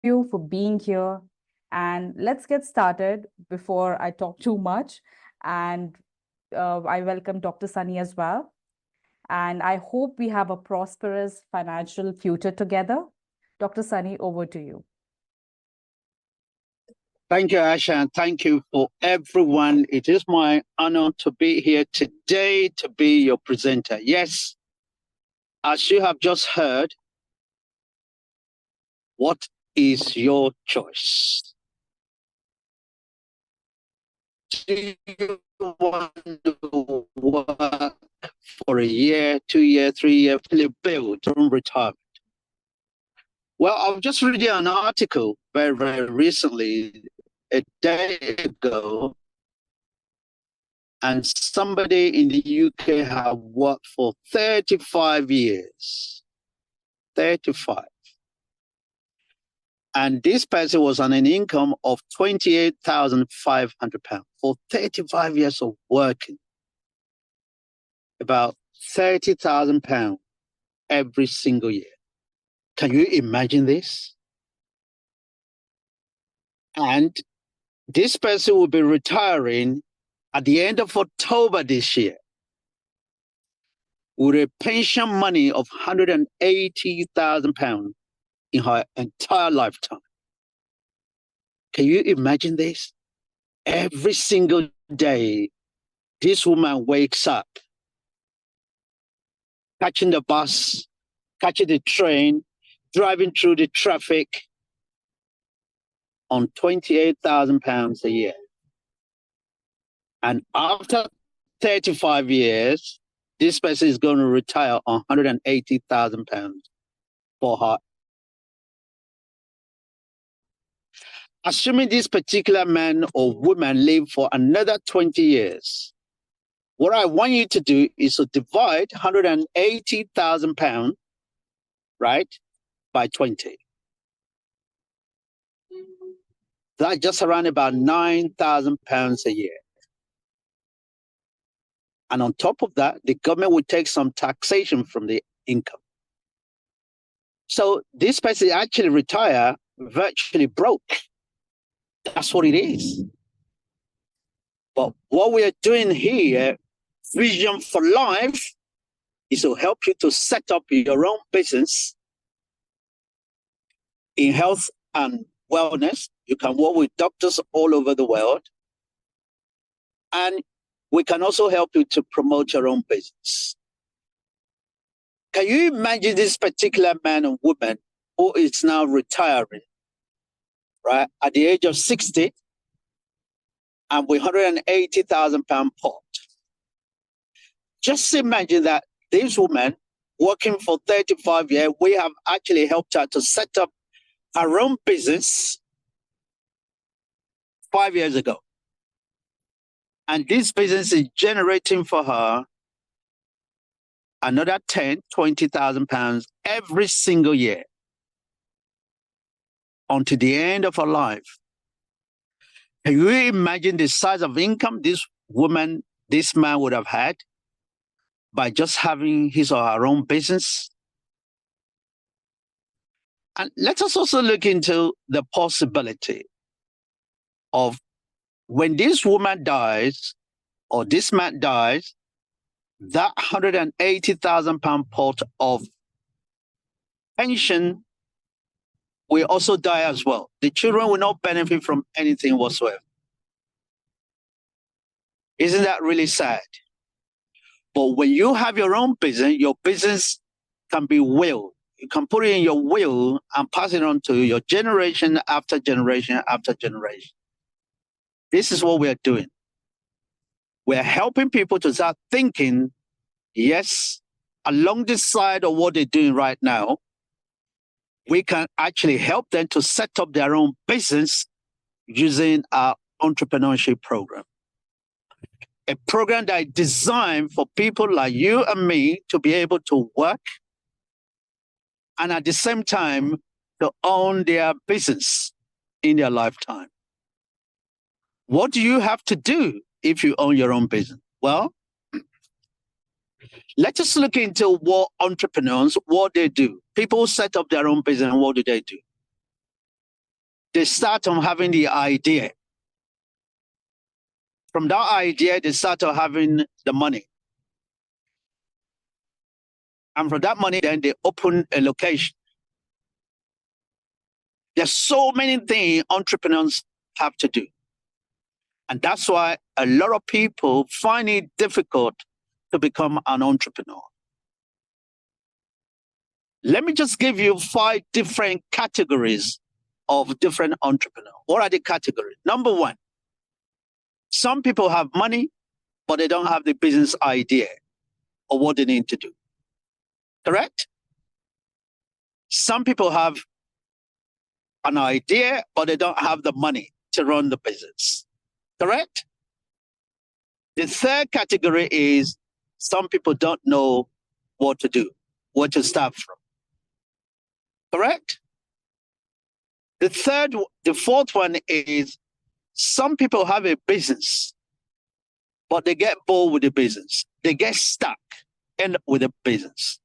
you for being here. And let's get started before I talk too much. And I welcome Dr. Sunny as well. And I hope we have a prosperous financial future together. Dr. Sunny, over to you. Thank you, Asha, and thank you for everyone. It is my honor to be here today to be your presenter. Yes, as you have just heard, what is your choice? Do you want to work for a year, 2 years, 3 years, build your own retirement? Well, I was just reading an article very, very recently, a day ago, and somebody in the UK have worked for 35 years. 35. And this person was on an income of £28,500 for 35 years of working. About £30,000 every single year. Can you imagine this? And this person will be retiring at the end of October this year with a pension money of £180,000 in her entire lifetime. Can you imagine this? Every single day, this woman wakes up, catching the bus, catching the train, driving through the traffic on £28,000 a year. And after 35 years, this person is going to retire on £180,000 for her. Assuming this particular man or woman live for another 20 years, what I want you to do is to divide £180,000, right, by 20. That's just around about £9,000 a year. And on top of that, the government would take some taxation from the income. So this person actually retire virtually broke. That's what it is. But what we are doing here, Vision for Life, is to help you to set up your own business in health and wellness. You can work with doctors all over the world. And we can also help you to promote your own business. Can you imagine this particular man or woman who is now retiring, right, at the age of 60 and with £180,000 pot? Just imagine that this woman working for 35 years, we have actually helped her to set up her own business 5 years ago. And this business is generating for her another £20,000 every single year until the end of her life. Can you imagine the size of income this woman, this man would have had by just having his or her own business? And let us also look into the possibility of when this woman dies or this man dies, that £180,000 pot of pension will also die as well. The children will not benefit from anything whatsoever. Isn't that really sad? But when you have your own business can be willed. You can put it in your will and pass it on to your generation after generation after generation. This is what we are doing. We're helping people to start thinking, yes, along the side of what they're doing right now, we can actually help them to set up their own business using our entrepreneurship program. A program that is designed for people like you and me to be able to work and at the same time to own their business in their lifetime. What do you have to do if you own your own business? Well, let us look into what entrepreneurs, what they do. People set up their own business and what do they do? they start on having the idea. From that idea, they start on having the money. And from that money, then they open a location. There's so many things entrepreneurs have to do. And that's why a lot of people find it difficult to become an entrepreneur. Let me just give you 5 different categories of different entrepreneurs. What are the categories? Number 1, some people have money, but they don't have the business idea of what they need to do. Correct? Some people have an idea, but they don't have the money to run the business. Correct? The third category is some people don't know what to do, where to start from. Correct? The fourth one is some people have a business, but they get bored with the business. They get stuck with the business.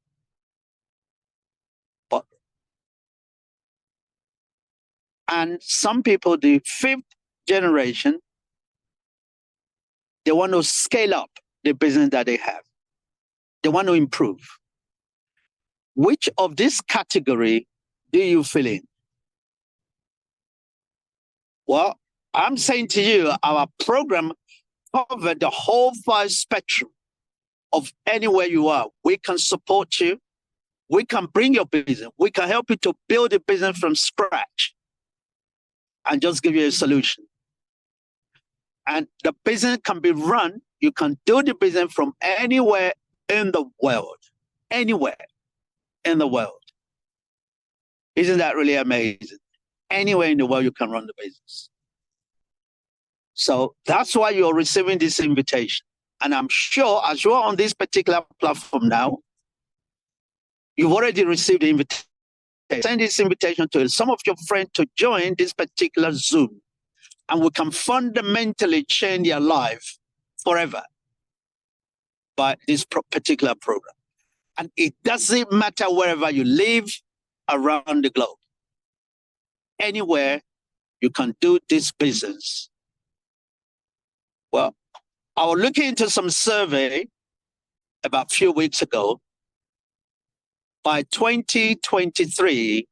And some people, the 5th generation, they want to scale up the business that they have. They want to improve. Which of this category do you fit in? Well, I'm saying to you, our program covers the whole 5 spectrum of anywhere you are. We can support you. We can bring your business. We can help you to build a business from scratch and just give you a solution. And the business can be run. You can do the business from anywhere in the world. Anywhere in the world. Isn't that really amazing? Anywhere in the world you can run the business. So that's why you're receiving this invitation. And I'm sure as you're on this particular platform now, you've already received the invitation. Send this invitation to some of your friends to join this particular Zoom. And we can fundamentally change their life forever by this particular program. And it doesn't matter wherever you live around the globe. Anywhere you can do this business. Well, I was looking into some survey about a few weeks ago. By 2023,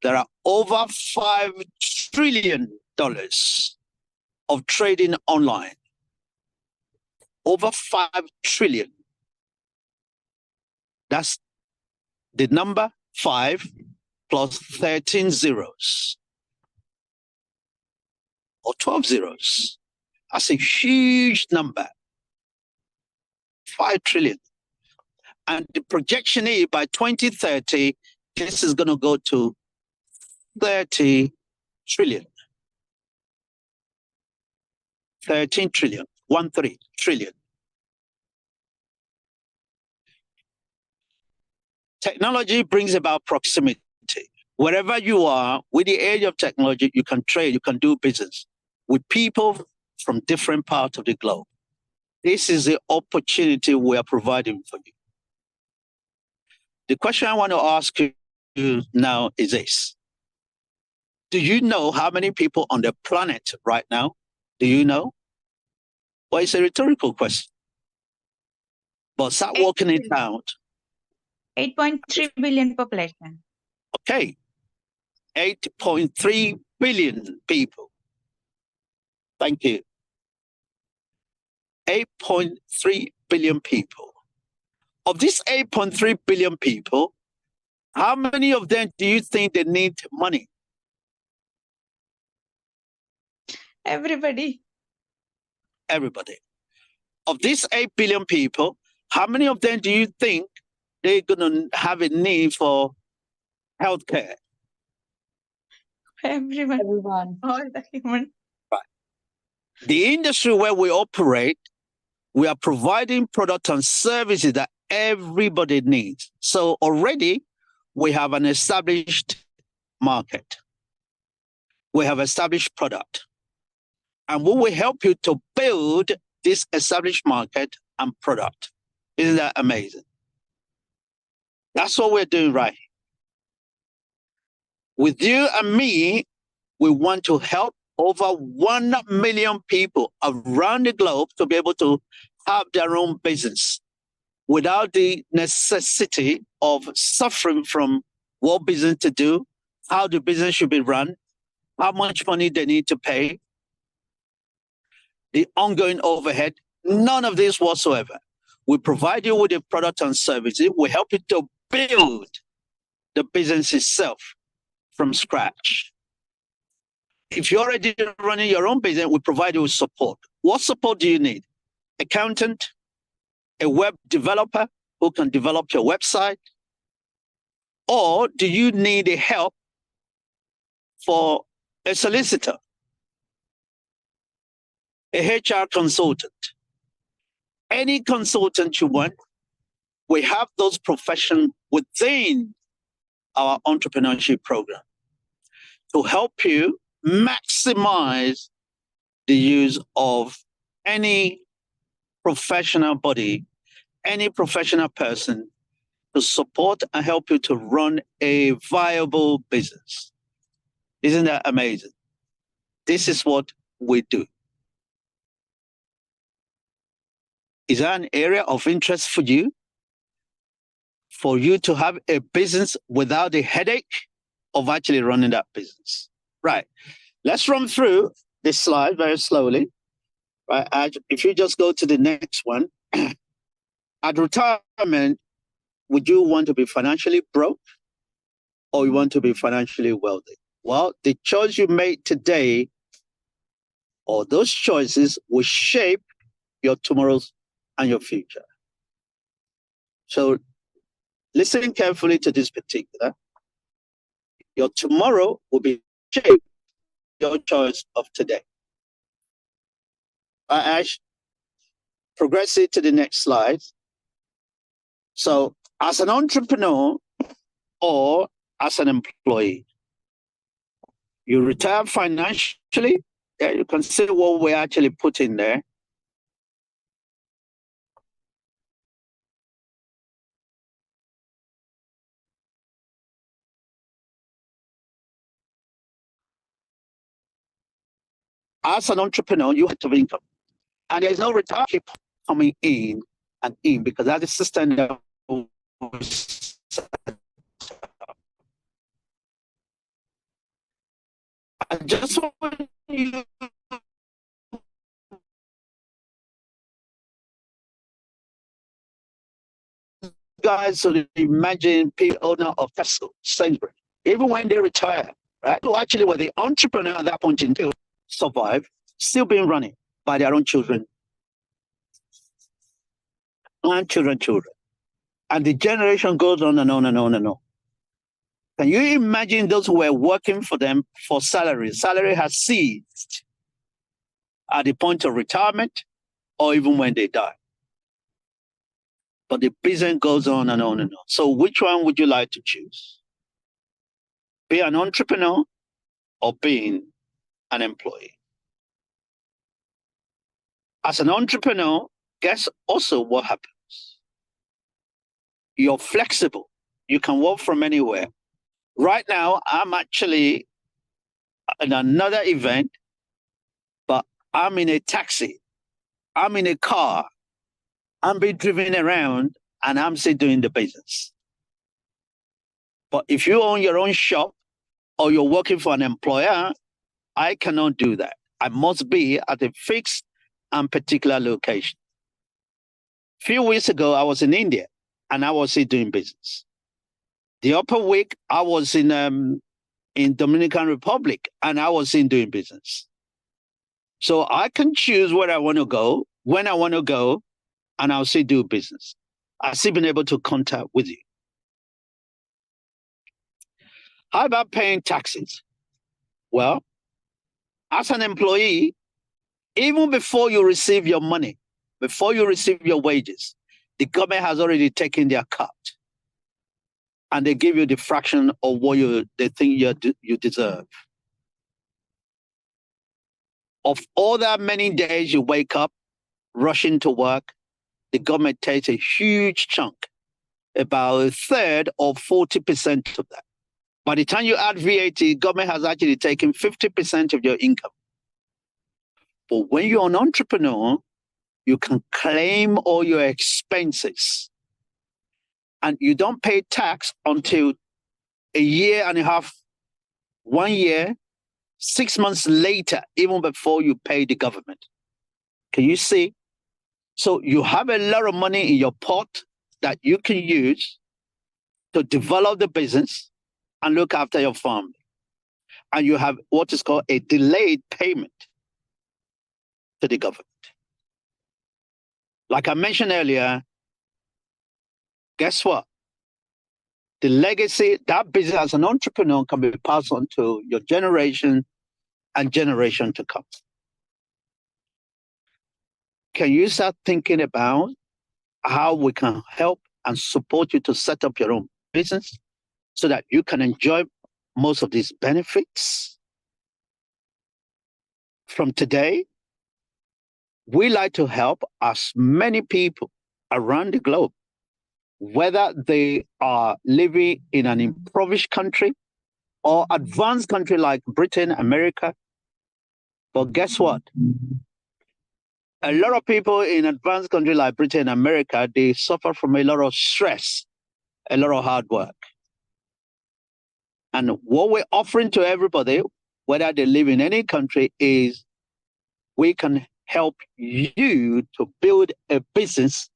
there are over $5 trillion of trading online. Over 5 trillion. That's the number 5 plus 13 zeros or 12 zeros. That's a huge number. 5 trillion. And the projection is by 2030, this is going to go to 30 trillion. 13 trillion, 13 trillion. Technology brings about proximity. Wherever you are, with the age of technology, you can trade, you can do business with people from different parts of the globe. This is the opportunity we are providing for you. The question I want to ask you now is this. Do you know how many people on the planet right now? Do you know? Well, it's a rhetorical question. But start working it out. 8.3 billion population. Okay. 8.3 billion people. Thank you. 8.3 billion people. Of these 8.3 billion people, how many of them do you think they need money? Everybody. Everybody. Of these 8 billion people, how many of them do you think they're going to have a need for healthcare? Everyone. All the human. Right. The industry where we operate, we are providing products and services that everybody needs. So already we have an established market. We have established product. And we will help you to build this established market and product. Isn't that amazing? That's what we're doing right here. With you and me, We want to help over 1 million people around the globe to be able to have their own business without the necessity of suffering from what business to do, how the business should be run, how much money they need to pay, the ongoing overhead, none of this whatsoever. We provide you with a product and services. We help you to build the business itself from scratch. If you're already running your own business, we provide you with support. What support do you need? Accountant, a web developer who can develop your website? Or do you need a help for a solicitor, a HR consultant? Any consultant you want, we have those professions within our entrepreneurship program to help you maximize the use of any professional body, any professional person to support and help you to run a viable business. Isn't that amazing? This is what we do. Is that an area of interest for you? For you to have a business without the headache of actually running that business? Right. Let's run through this slide very slowly. Right. If you just go to the next one. At retirement, would you want to be financially broke or you want to be financially wealthy? Well, the choice you make today or those choices will shape your tomorrows and your future. So listen carefully to this particular. Your tomorrow will be shaped your choice of today. Ash, progress it to the next slide. So as an entrepreneur or as an employee, you retire financially. Yeah, you can see what we actually put in there. As an entrepreneur, you have to have income. And there's no retirement coming in and in because that's the system that I just want you guys to imagine people owner of Tesla, Sainsbury, even when they retire, right? Who actually were the entrepreneur at that point in time, survive, still being running by their own children and children. And the generation goes on and on and on and on. Can you imagine those who were working for them for salary? Salary has ceased at the point of retirement or even when they die. But the business goes on and on and on. So which one would you like to choose? Be an entrepreneur or being an employee? As an entrepreneur, guess also what happens? You're flexible. You can work from anywhere. Right now, I'm actually in another event, but I'm in a taxi. I'm in a car. I'm being driven around and I'm still doing the business. But if you own your own shop or you're working for an employer, I cannot do that. I must be at a fixed and particular location. A few weeks ago, I was in India and I was still doing business. The upper week, I was in Dominican Republic and I was still doing business. So I can choose where I want to go, when I want to go, and I'll still do business. I've still been able to contact with you. How about paying taxes? Well, as an employee, even before you receive your money, before you receive your wages, the government has already taken their cut. And they give you the fraction of what they think you deserve. Of all that many days you wake up, rushing to work, the government takes a huge chunk, about a third or 40% of that. By the time you add VAT, government has actually taken 50% of your income. But when you're an entrepreneur, you can claim all your expenses and you don't pay tax until a year and a half, 1 year, 6 months later, even before you pay the government. Can you see? So you have a lot of money in your pot that you can use to develop the business and look after your family. And you have what is called a delayed payment to the government. Like I mentioned earlier, guess what? The legacy, that business as an entrepreneur can be passed on to your generation and generation to come. Can you start thinking about how we can help and support you to set up your own business so that you can enjoy most of these benefits? From today, we like to help as many people around the globe, whether they are living in an impoverished country or advanced country like Britain, America. But guess what? A lot of people in advanced country like Britain, America, they suffer from a lot of stress, a lot of hard work. And what we're offering to everybody, whether they live in any country, is we can help you to build a business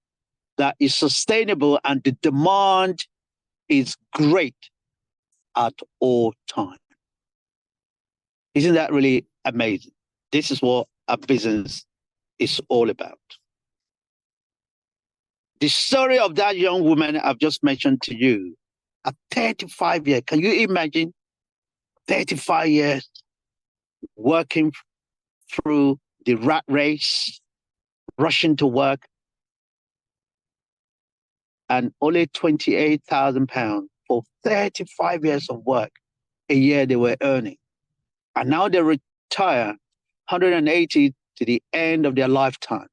that is sustainable and the demand is great at all times. Isn't that really amazing? This is what a business is all about. The story of that young woman I've just mentioned to you, at 35 years, can you imagine 35 years working through the rat race, rushing to work, and only £28,000 for 35 years of work a year they were earning. And now they retire 180 to the end of their lifetime.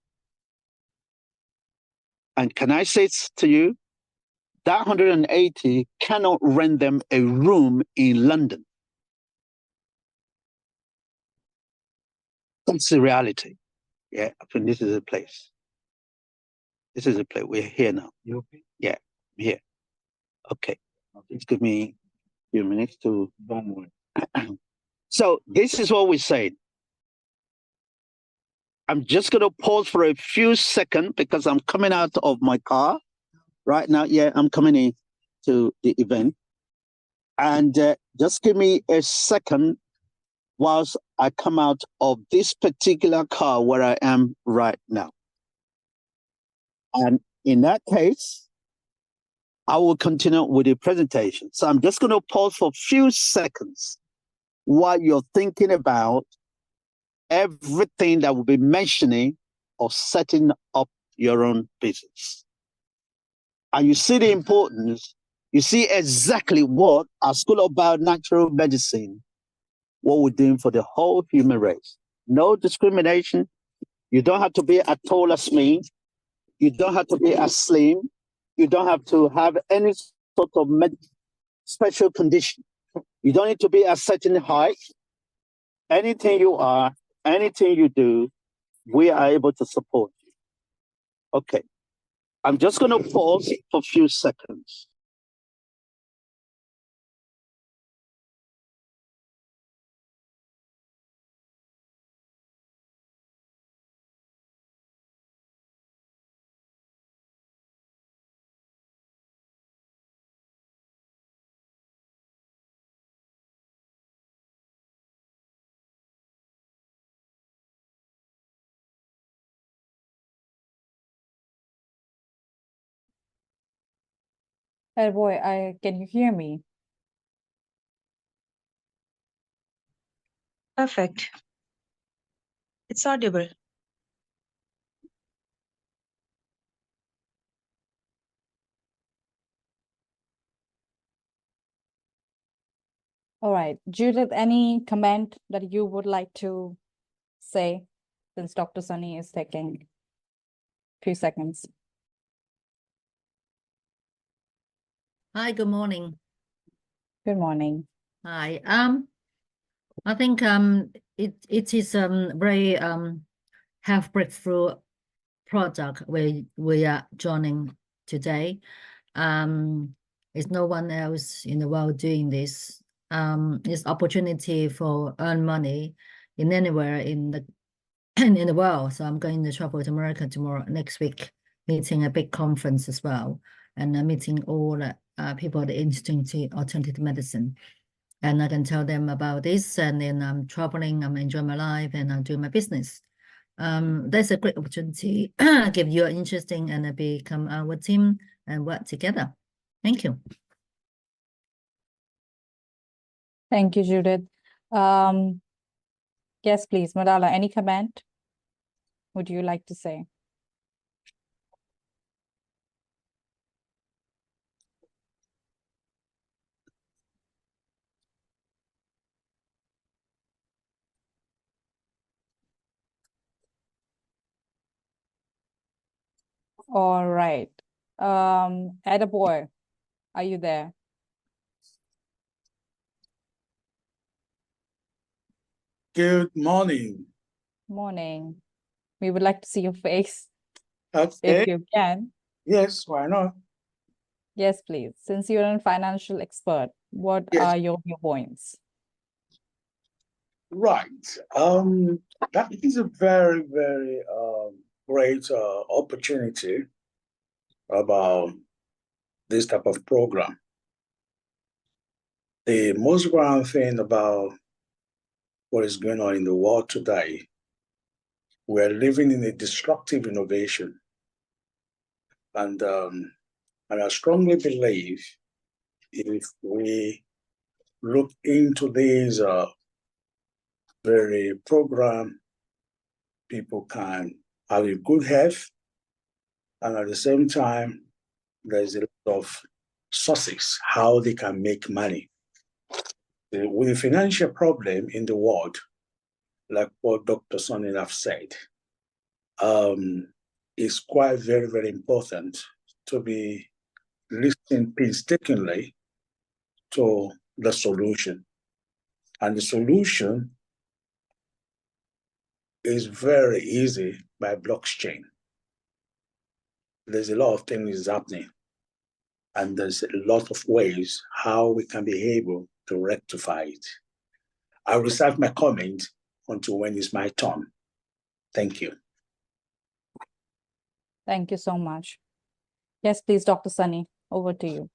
And can I say to you, that 180 cannot rent them a room in London. That's the reality. Yeah, I think this is a place. This is a place. We're here now. You okay? Yeah, I'm here. Okay. Just give me a few minutes to... So this is what we say. I'm just going to pause for a few seconds because I'm coming out of my car right now. Yeah, I'm coming in to the event. And just give me a second whilst I come out of this particular car where I am right now. And in that case, I will continue with the presentation. So I'm just going to pause for a few seconds while you're thinking about everything that we'll be mentioning or setting up your own business. And you see the importance, you see exactly what our School of Bio-Natural Medicine, what we're doing for the whole human race. No discrimination. You don't have to be as tall as me. You don't have to be as slim. You don't have to have any sort of special condition. You don't need to be a certain height. Anything you are, anything you do, we are able to support you. Okay. I'm just going to pause for a few seconds. Hey boy, can you hear me? Perfect. It's audible. All right. Judith, any comment that you would like to say since Dr. Sunny is taking a few seconds? Hi, good morning. Good morning. Hi. I think it is very health breakthrough product we are joining today. There's no one else in the world doing this. It's opportunity for earn money in anywhere in the in the world. So I'm going to travel to America next week, meeting a big conference as well, and meeting all people that are interested in alternative medicine. And I can tell them about this, and then I'm traveling, I'm enjoying my life, and I'm doing my business. That's a great opportunity. Give you an interesting and become our team and work together. Thank you. Thank you, Judith. Yes, please, Madala, any comment would you like to say? All right. Boy, are you there? Good morning. Morning. We would like to see your face Okay. if you can. Yes, why not? Yes, please. Since you're a financial expert, what Yes. are your viewpoints? Right. That is a very, very great opportunity about this type of program. The most important thing about what is going on in the world today, we're living in a disruptive innovation. And I strongly believe if we look into these very program, people can have a good health, and at the same time, there's a lot of sources how they can make money. With the financial problem in the world, like what Dr. Sonin have said, it's quite very, very important to be listening painstakingly to the solution. And the solution is very easy by blockchain. There's a lot of things happening, and there's a lot of ways how we can be able to rectify it. I'll reserve my comment until when it's my turn. Thank you. Thank you so much. Yes, please, Dr. Sunny, over to you.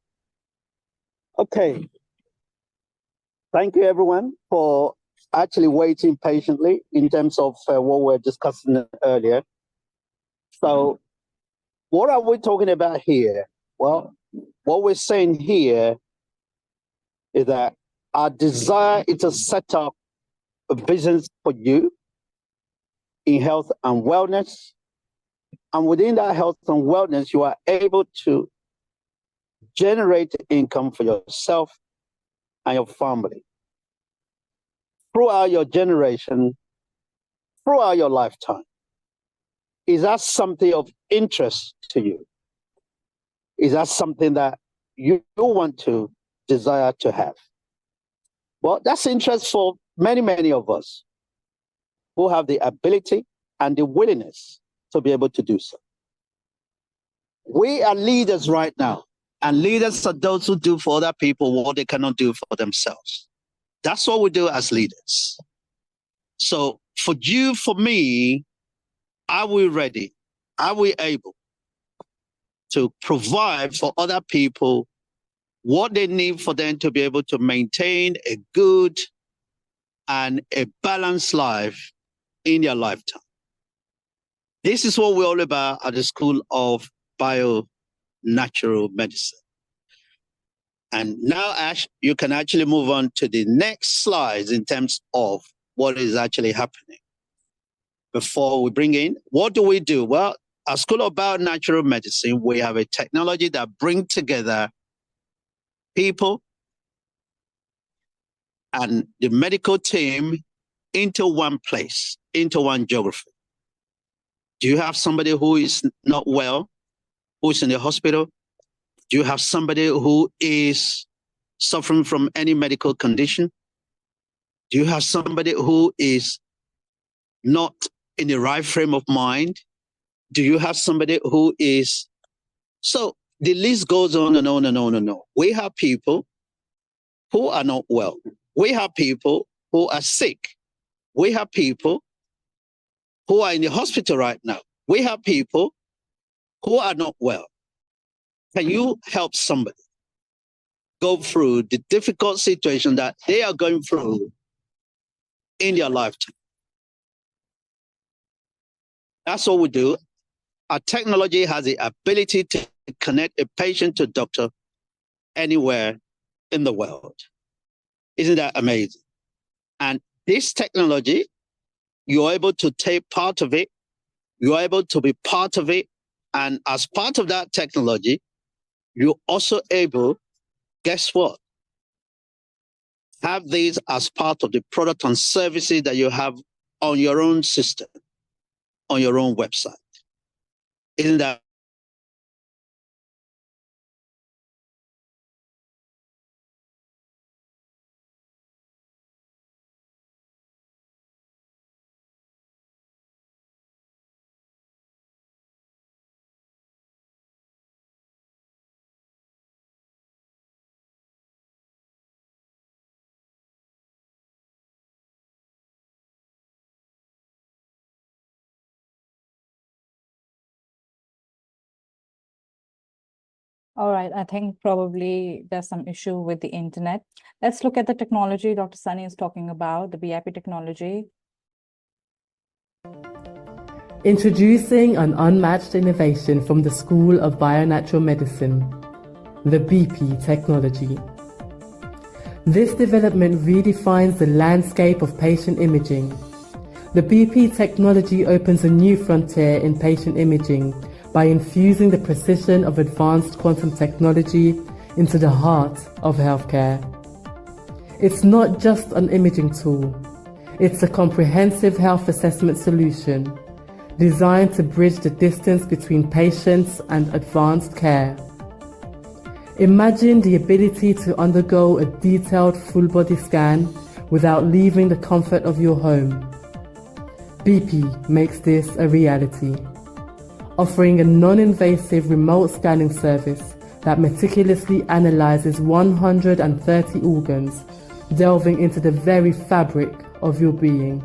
Okay. Thank you, everyone, for actually waiting patiently in terms of what we're discussing earlier. So, what are we talking about here? Well, what we're saying here is that our desire is to set up a business for you in health and wellness. And within that health and wellness, you are able to generate income for yourself and your family throughout your generation, throughout your lifetime. Is that something of interest to you? Is that something that you want to desire to have? Well, that's interest for many, many of us who have the ability and the willingness to be able to do so. We are leaders right now, and leaders are those who do for other people what they cannot do for themselves. That's what we do as leaders. So for you, for me, are we ready? Are we able to provide for other people what they need for them to be able to maintain a good and a balanced life in their lifetime? This is what we're all about at the School of Bio-Natural Medicine. And now, Ash, you can actually move on to the next slides in terms of what is actually happening. Before we bring in, what do we do? Well, at School of Bio-Natural Medicine, we have a technology that brings together people and the medical team into one place, into one geography. Do you have somebody who is not well, who is in the hospital? Do you have somebody who is suffering from any medical condition? Do you have somebody who is not in the right frame of mind? Do you have somebody who is... So the list goes on and on and on and on. We have people who are not well. We have people who are sick. We have people who are in the hospital right now. We have people who are not well. Can you help somebody go through the difficult situation that they are going through in their lifetime? That's what we do. Our technology has the ability to connect a patient to a doctor anywhere in the world. Isn't that amazing? And this technology, you're able to take part of it. You're able to be part of it. And as part of that technology, you're also able, guess what? Have these as part of the product and services that you have on your own system, on your own website. Isn't that? All right, I think probably there's some issue with the internet. Let's look at the technology Dr. Sunny is talking about, the BIP technology. Introducing an unmatched innovation from the School of Bionatural Medicine, the BP technology. This development redefines the landscape of patient imaging. The BP technology opens a new frontier in patient imaging by infusing the precision of advanced quantum technology into the heart of healthcare. It's not just an imaging tool, it's a comprehensive health assessment solution designed to bridge the distance between patients and advanced care. Imagine the ability to undergo a detailed full-body scan without leaving the comfort of your home. BP makes this a reality, offering a non-invasive remote scanning service that meticulously analyzes 130 organs, delving into the very fabric of your being.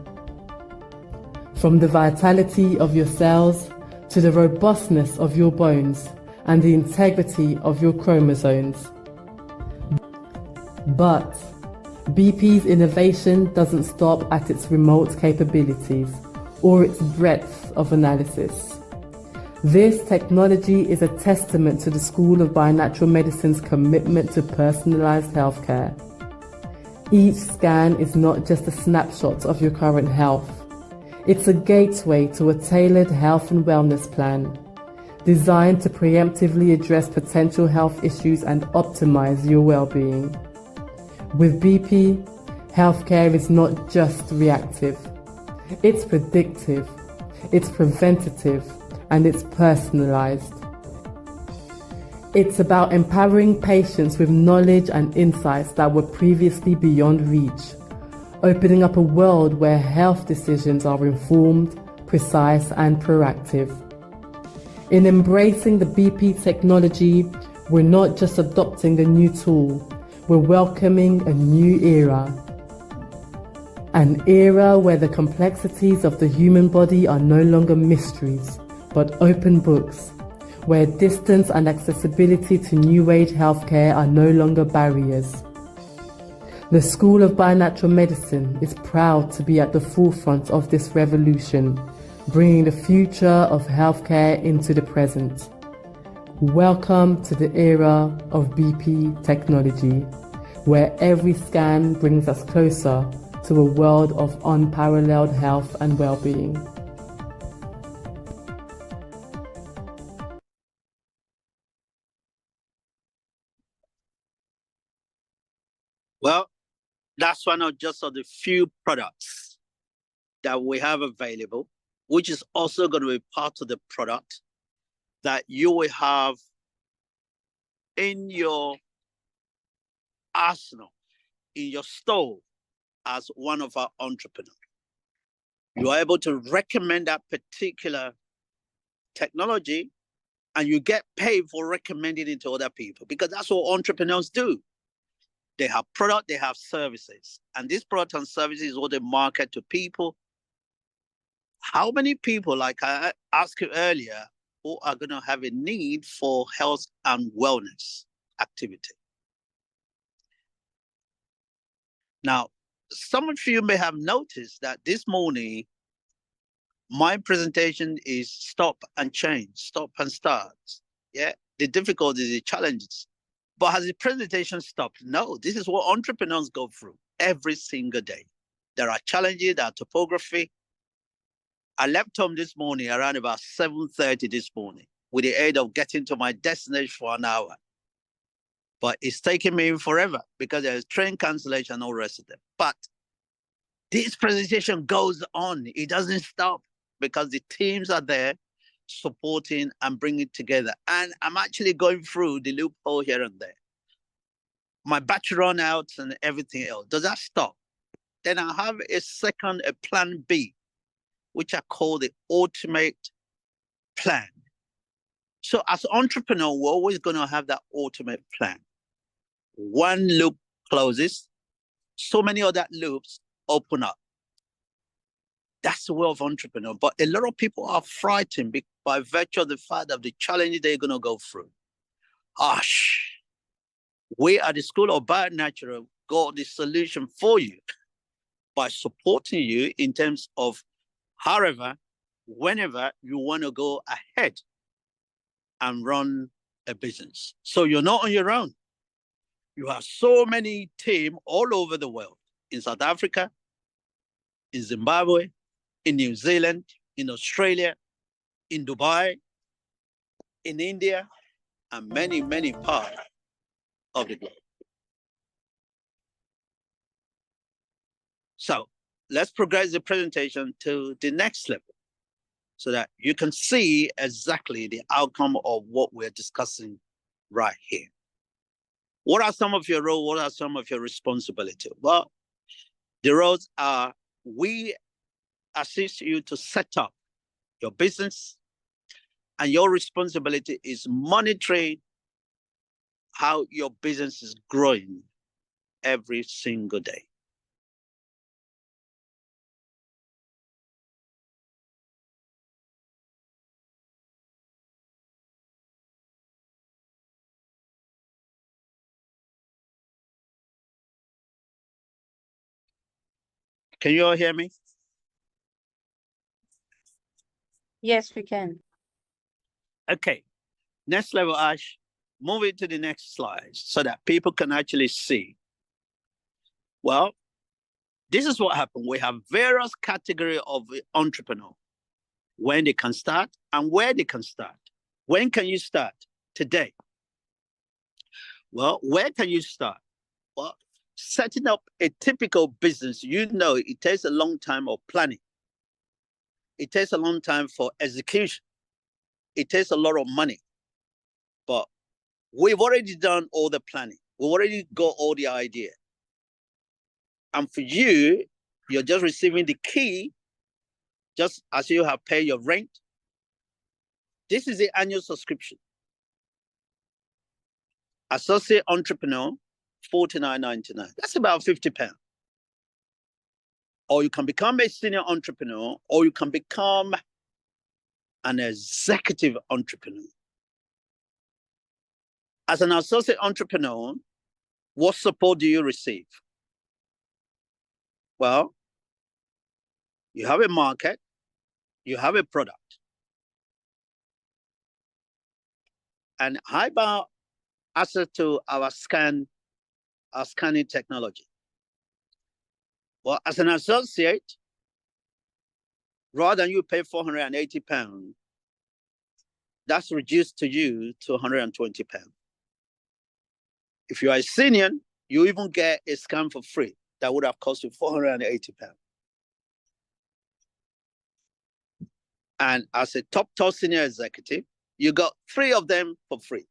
From the vitality of your cells to the robustness of your bones and the integrity of your chromosomes. But BP's innovation doesn't stop at its remote capabilities or its breadth of analysis. This technology is a testament to the School of Bionatural Medicine's commitment to personalized healthcare. Each scan is not just a snapshot of your current health. It's a gateway to a tailored health and wellness plan, designed to preemptively address potential health issues and optimize your well-being. With BP, healthcare is not just reactive. It's predictive, it's preventative, and it's personalized. It's about empowering patients with knowledge and insights that were previously beyond reach, opening up a world where health decisions are informed, precise, and proactive. In embracing the BP technology, we're not just adopting a new tool, we're welcoming a new era. An era where the complexities of the human body are no longer mysteries, but open books, where distance and accessibility to new age healthcare are no longer barriers. The School of Bionatural Medicine is proud to be at the forefront of this revolution, bringing the future of healthcare into the present. Welcome to the era of BP technology, where every scan brings us closer to a world of unparalleled health and well-being. Well, that's one of just of the few products that we have available, which is also going to be part of the product that you will have in your arsenal in your store as one of our entrepreneurs. You are able to recommend that particular technology, and you get paid for recommending it to other people, because that's what entrepreneurs do. They have product, they have services, and this product and services is what they market to people. How many people, like I asked you earlier, who are going to have a need for health and wellness activity? Now, some of you may have noticed that this morning, my presentation is stop and change, stop and start. Yeah, the difficulties, the challenges. But has the presentation stopped? No, this is what entrepreneurs go through every single day. There are challenges, there are topography. I left home this morning around about 7:30 this morning with the aid of getting to my destination for an hour. But it's taking me forever because there's train cancellation and all the rest of them. But this presentation goes on. It doesn't stop because the teams are there supporting and bringing it together. And I'm actually going through the loophole here and there. My battery run out and everything else. Does that stop? Then I have a plan B, which I call the ultimate plan. So as an entrepreneur, we're always going to have that ultimate plan. One loop closes, so many other loops open up. That's the way of entrepreneur. But a lot of people are frightened by virtue of the fact of the challenge they're going to go through. We at the School of Bio-Natural got the solution for you by supporting you in terms of however, whenever you want to go ahead and run a business. So you're not on your own. You have so many teams all over the world, in South Africa, in Zimbabwe, in New Zealand, in Australia, in Dubai, in India, and many, many parts of the globe. So let's progress the presentation to the next level so that you can see exactly the outcome of what we're discussing right here. What are some of your roles? What are some of your responsibilities? Well, the roles are, we assist you to set up your business, and your responsibility is monitoring how your business is growing every single day. Can you all hear me? Yes, we can. Okay, next level, Ash. Move it to the next slide so that people can actually see. Well, this is what happened. We have various categories of entrepreneur, when they can start and where they can start. When can you start? Today. Well, where can you start? Well, setting up a typical business, you know, it takes a long time of planning. It takes a long time for execution. It takes a lot of money. But we've already done all the planning. We've already got all the idea. And for you, you're just receiving the key, just as you have paid your rent. This is the annual subscription. Associate entrepreneur, $49.99. That's about £50. Or you can become a senior entrepreneur, or you can become an executive entrepreneur. As an associate entrepreneur, what support do you receive? Well, you have a market, you have a product. And how about access to our scanning technology? Well, as an associate, rather than you pay £480, that's reduced to you to £120. If you are a senior, you even get a scan for free. That would have cost you £480. And as a top senior executive, you got 3 of them for free.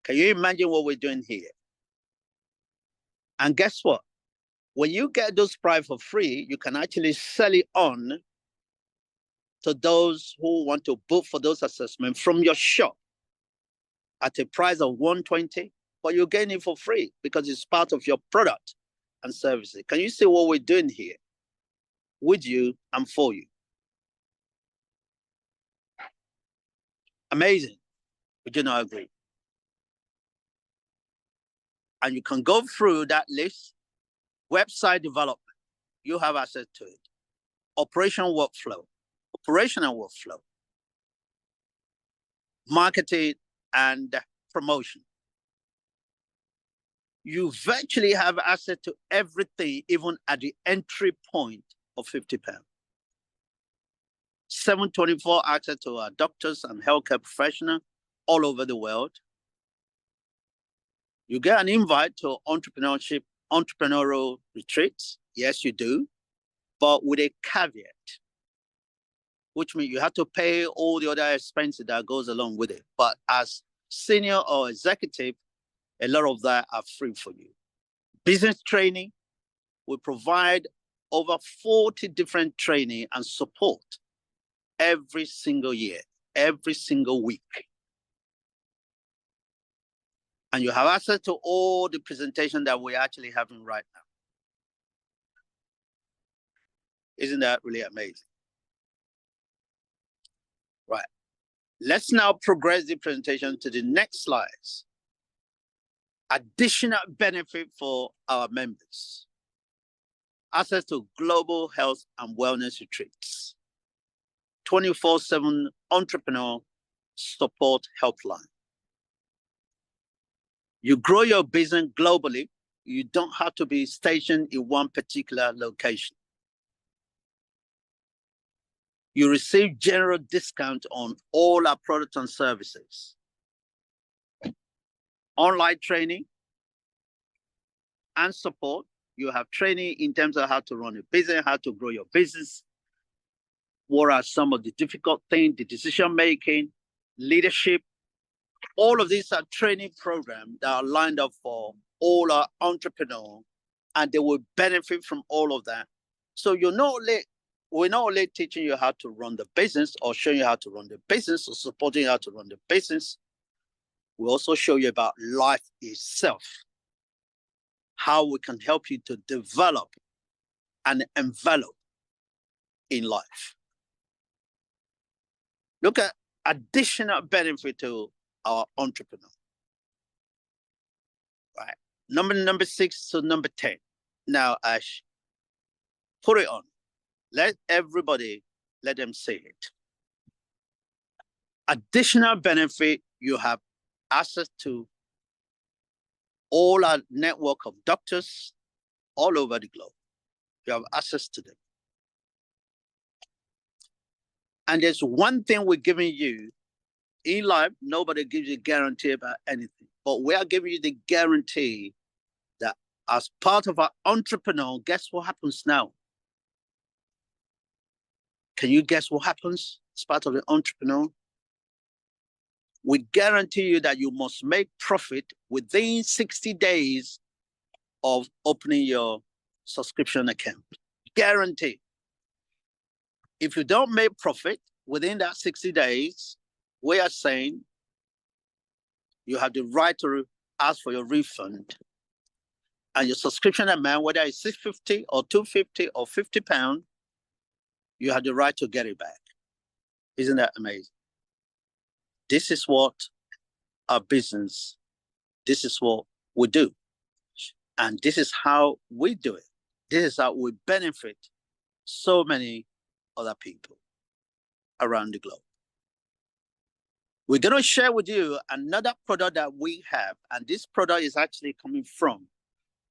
Can you imagine what we're doing here? And guess what? When you get those products for free, you can actually sell it on to those who want to book for those assessments from your shop at a price of $120, but you're getting it for free because it's part of your product and services. Can you see what we're doing here? With you and for you. Amazing. Would you not agree? And you can go through that list. Website development, you have access to it. Operational workflow, marketing and promotion. You virtually have access to everything, even at the entry point of £50. 724 access to our doctors and healthcare professionals all over the world. You get an invite to entrepreneurial retreats. Yes, you do, but with a caveat, which means you have to pay all the other expenses that goes along with it. But as senior or executive, a lot of that are free for you. Business training, we provide over 40 different training and support every single year, every single week. And you have access to all the presentation that we're actually having right now. Isn't that really amazing? Right. Let's now progress the presentation to the next slides. Additional benefit for our members. Access to global health and wellness retreats. 24/7 entrepreneur support helpline. You grow your business globally. You don't have to be stationed in one particular location. You receive general discount on all our products and services. Online training and support. You have training in terms of how to run a business, how to grow your business. What are some of the difficult things, the decision making, leadership. All of these are training programs that are lined up for all our entrepreneurs, and they will benefit from all of that. So we're not only teaching you how to run the business or showing you how to run the business or supporting you how to run the business. We also show you about life itself, how we can help you to develop and envelop in life. Look at additional benefit to our entrepreneur. Right. Number 6 to number 10. Now, Ash, put it on. Let them say it. Additional benefit, you have access to all our network of doctors all over the globe. You have access to them. And there's one thing we're giving you in life. Nobody gives you a guarantee about anything, but we are giving you the guarantee that as part of our entrepreneur, guess what happens now? Can you guess what happens as part of the entrepreneur? We guarantee you that you must make profit within 60 days of opening your subscription account. Guarantee. If you don't make profit within that 60 days, we are saying you have the right to ask for your refund. And your subscription amount, whether it's $650 or $250 or £50, you have the right to get it back. Isn't that amazing? This is what our business, this is what we do. And this is how we do it. This is how we benefit so many other people around the globe. We're going to share with you another product that we have. And this product is actually coming from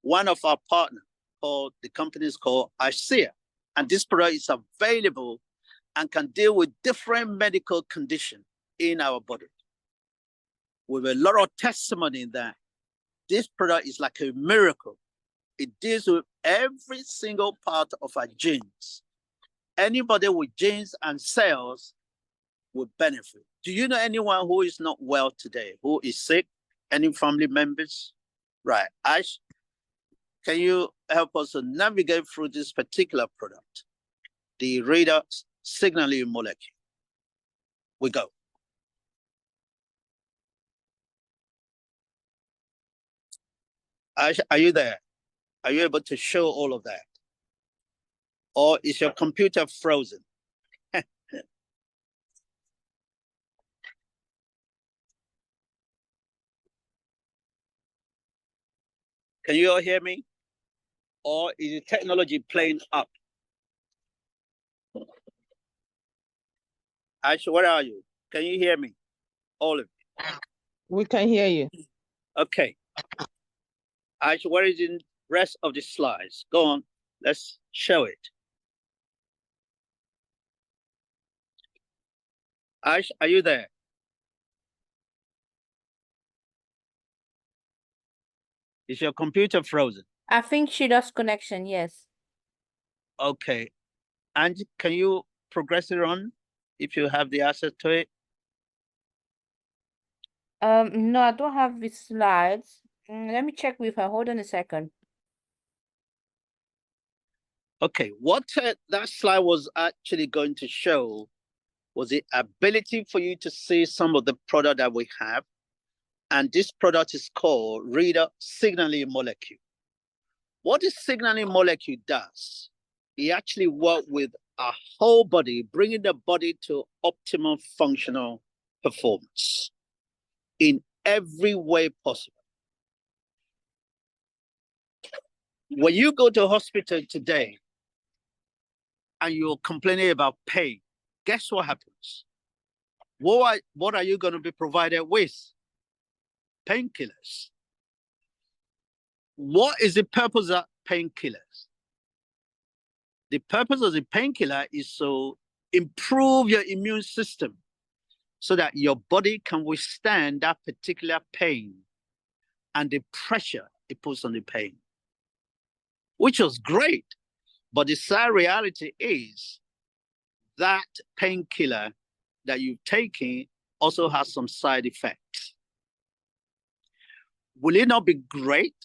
one of our partners called, the company is called ICEA. And this product is available and can deal with different medical conditions in our body. With a lot of testimony in that this product is like a miracle. It deals with every single part of our genes. Anybody with genes and cells will benefit. Do you know anyone who is not well today, who is sick? Any family members? Right. Ash, can you help us to navigate through this particular product, the radar signaling molecule? We go. Aisha, are you there? Are you able to show all of that? Or is your computer frozen? Can you all hear me? Or is the technology playing up? Aisha, where are you? Can you hear me? All of you. We can hear you. Okay. Aisha, where is the rest of the slides? Go on, let's show it. Aisha, are you there? Is your computer frozen? I think she lost connection, yes. Okay. And can you progress it on if you have the access to it? No, I don't have the slides. Let me check with her. Hold on a second. Okay, what that slide was actually going to show was the ability for you to see some of the product that we have. And this product is called reader signaling molecule. What this signaling molecule does, it actually works with our whole body, bringing the body to optimal functional performance in every way possible. When you go to a hospital today and you're complaining about pain, guess what happens? What are you going to be provided with? Painkillers. What is the purpose of painkillers? The purpose of the painkiller is to improve your immune system so that your body can withstand that particular pain and the pressure it puts on the pain, which was great. But the sad reality is that painkiller that you've taken also has some side effects. Will it not be great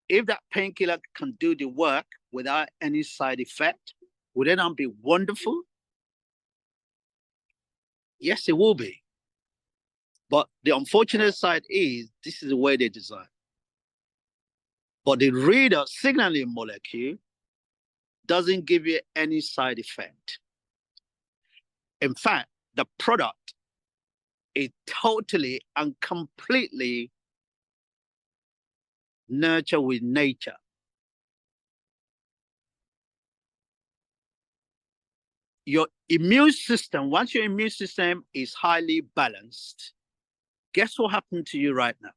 if that painkiller can do the work without any side effect? Would it not be wonderful? Yes, it will be. But the unfortunate side is this is the way they design. But the reader signaling molecule doesn't give you any side effect. In fact, the product is totally and completely nurtured with nature. Your immune system, once your immune system is highly balanced, guess what happened to you right now?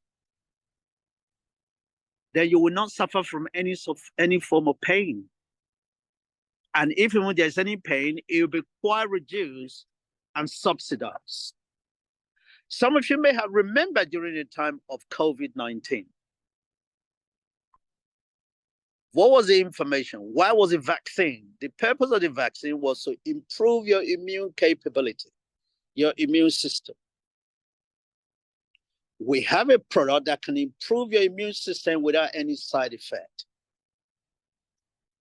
Then you will not suffer from any form of pain. And if even there's any pain, it will be quite reduced and subsidized. Some of you may have remembered during the time of COVID-19. What was the information? Why was it vaccine? The purpose of the vaccine was to improve your immune capability, your immune system. We have a product that can improve your immune system without any side effect.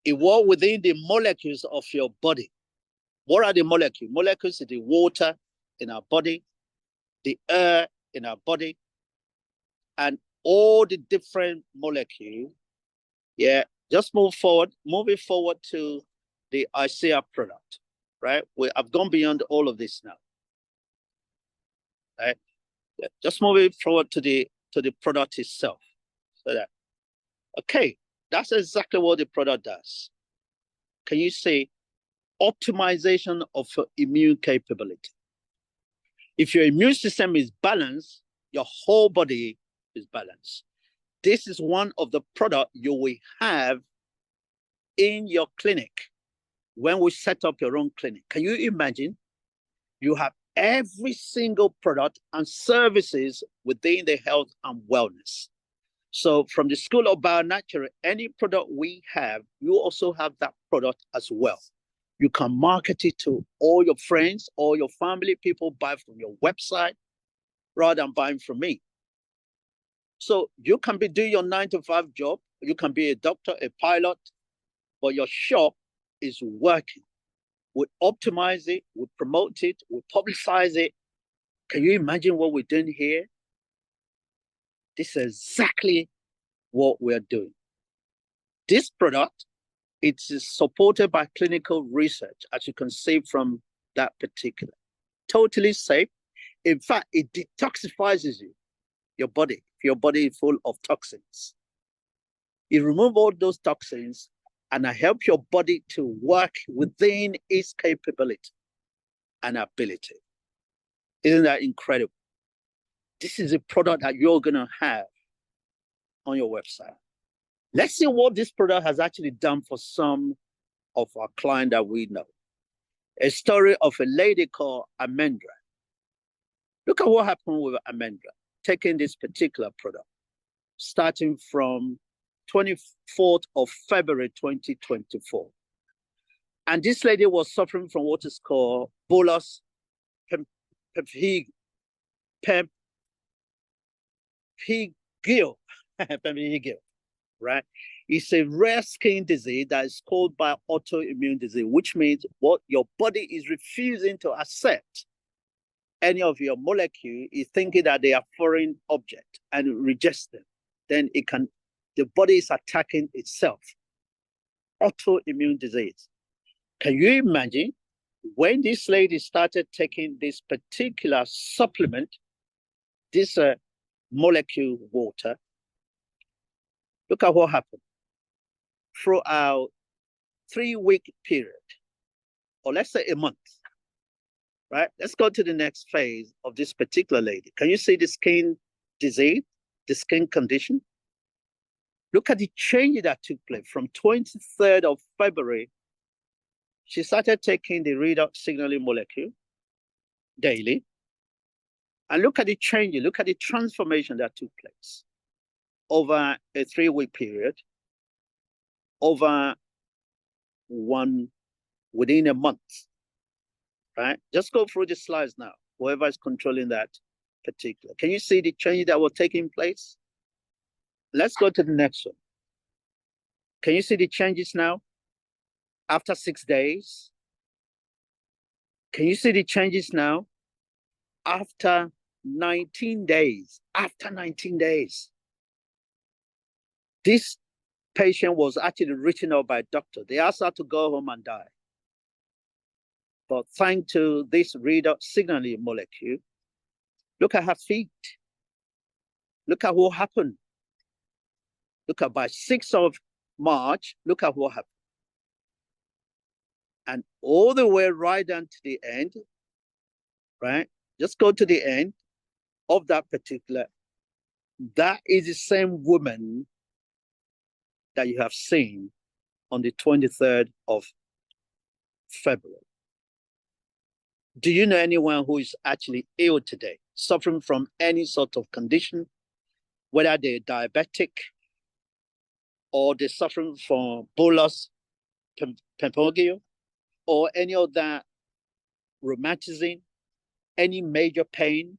It works within the molecules of your body. What are the molecules? Molecules are the water in our body, the air in our body, and all the different molecules. Yeah, just moving forward to the ICEA product, right? I've gone beyond all of this now, right? Yeah, just moving forward to the product itself. So that, okay, that's exactly what the product does. Can you see optimization of your immune capability? If your immune system is balanced, your whole body is balanced. This is one of the products you will have in your clinic when we set up your own clinic. Can you imagine? You have every single product and services within the health and wellness. So from the School of Bio-Natural, any product we have, you also have that product as well. You can market it to all your friends, all your family, people buy from your website rather than buying from me. So you can be doing your 9-to-5 job You can be a doctor, a pilot, but your shop is working. We optimize it, we promote it, we publicize it. Can you imagine what we're doing here? This is exactly what we're doing. This product, it is supported by clinical research, as you can see from that particular. Totally safe. In fact, it detoxifies you, your body, if your body is full of toxins. It removes all those toxins and help your body to work within its capability and ability. Isn't that incredible? This is a product that you're going to have on your website. Let's see what this product has actually done for some of our clients that we know. A story of a lady called Amendra. Look at what happened with Amendra, taking this particular product, starting from 24th of February 2024. And this lady was suffering from what is called bullous pemphigus, right? It's a rare skin disease that is caused by autoimmune disease, which means what your body is refusing to accept any of your molecule, is thinking that they are foreign object and rejects them. Then the body is attacking itself. Autoimmune disease. Can you imagine when this lady started taking this particular supplement, this molecule water? Look at what happened. Throughout 3-week period, or let's say a month, right? Let's go to the next phase of this particular lady. Can you see the skin disease, the skin condition? Look at the change that took place from 23rd of February. She started taking the redox signaling molecule daily. And look at the change, look at the transformation that took place over a 3-week period, within a month, right? Just go through the slides now, whoever is controlling that particular. Can you see the change that was taking place? Let's go to the next one. Can you see the changes now? After 6 days? Can you see the changes now? After 19 days. After 19 days. This patient was actually written up by a doctor. They asked her to go home and die. But thanks to this redox signaling molecule, look at her feet. Look at what happened. Look at by 6th of March, look at what happened. And all the way right down to the end, right? Just go to the end of that particular. That is the same woman that you have seen on the 23rd of February. Do you know anyone who is actually ill today, suffering from any sort of condition, whether they're diabetic or they're suffering from bullous pemphigus or any other rheumatism, any major pain?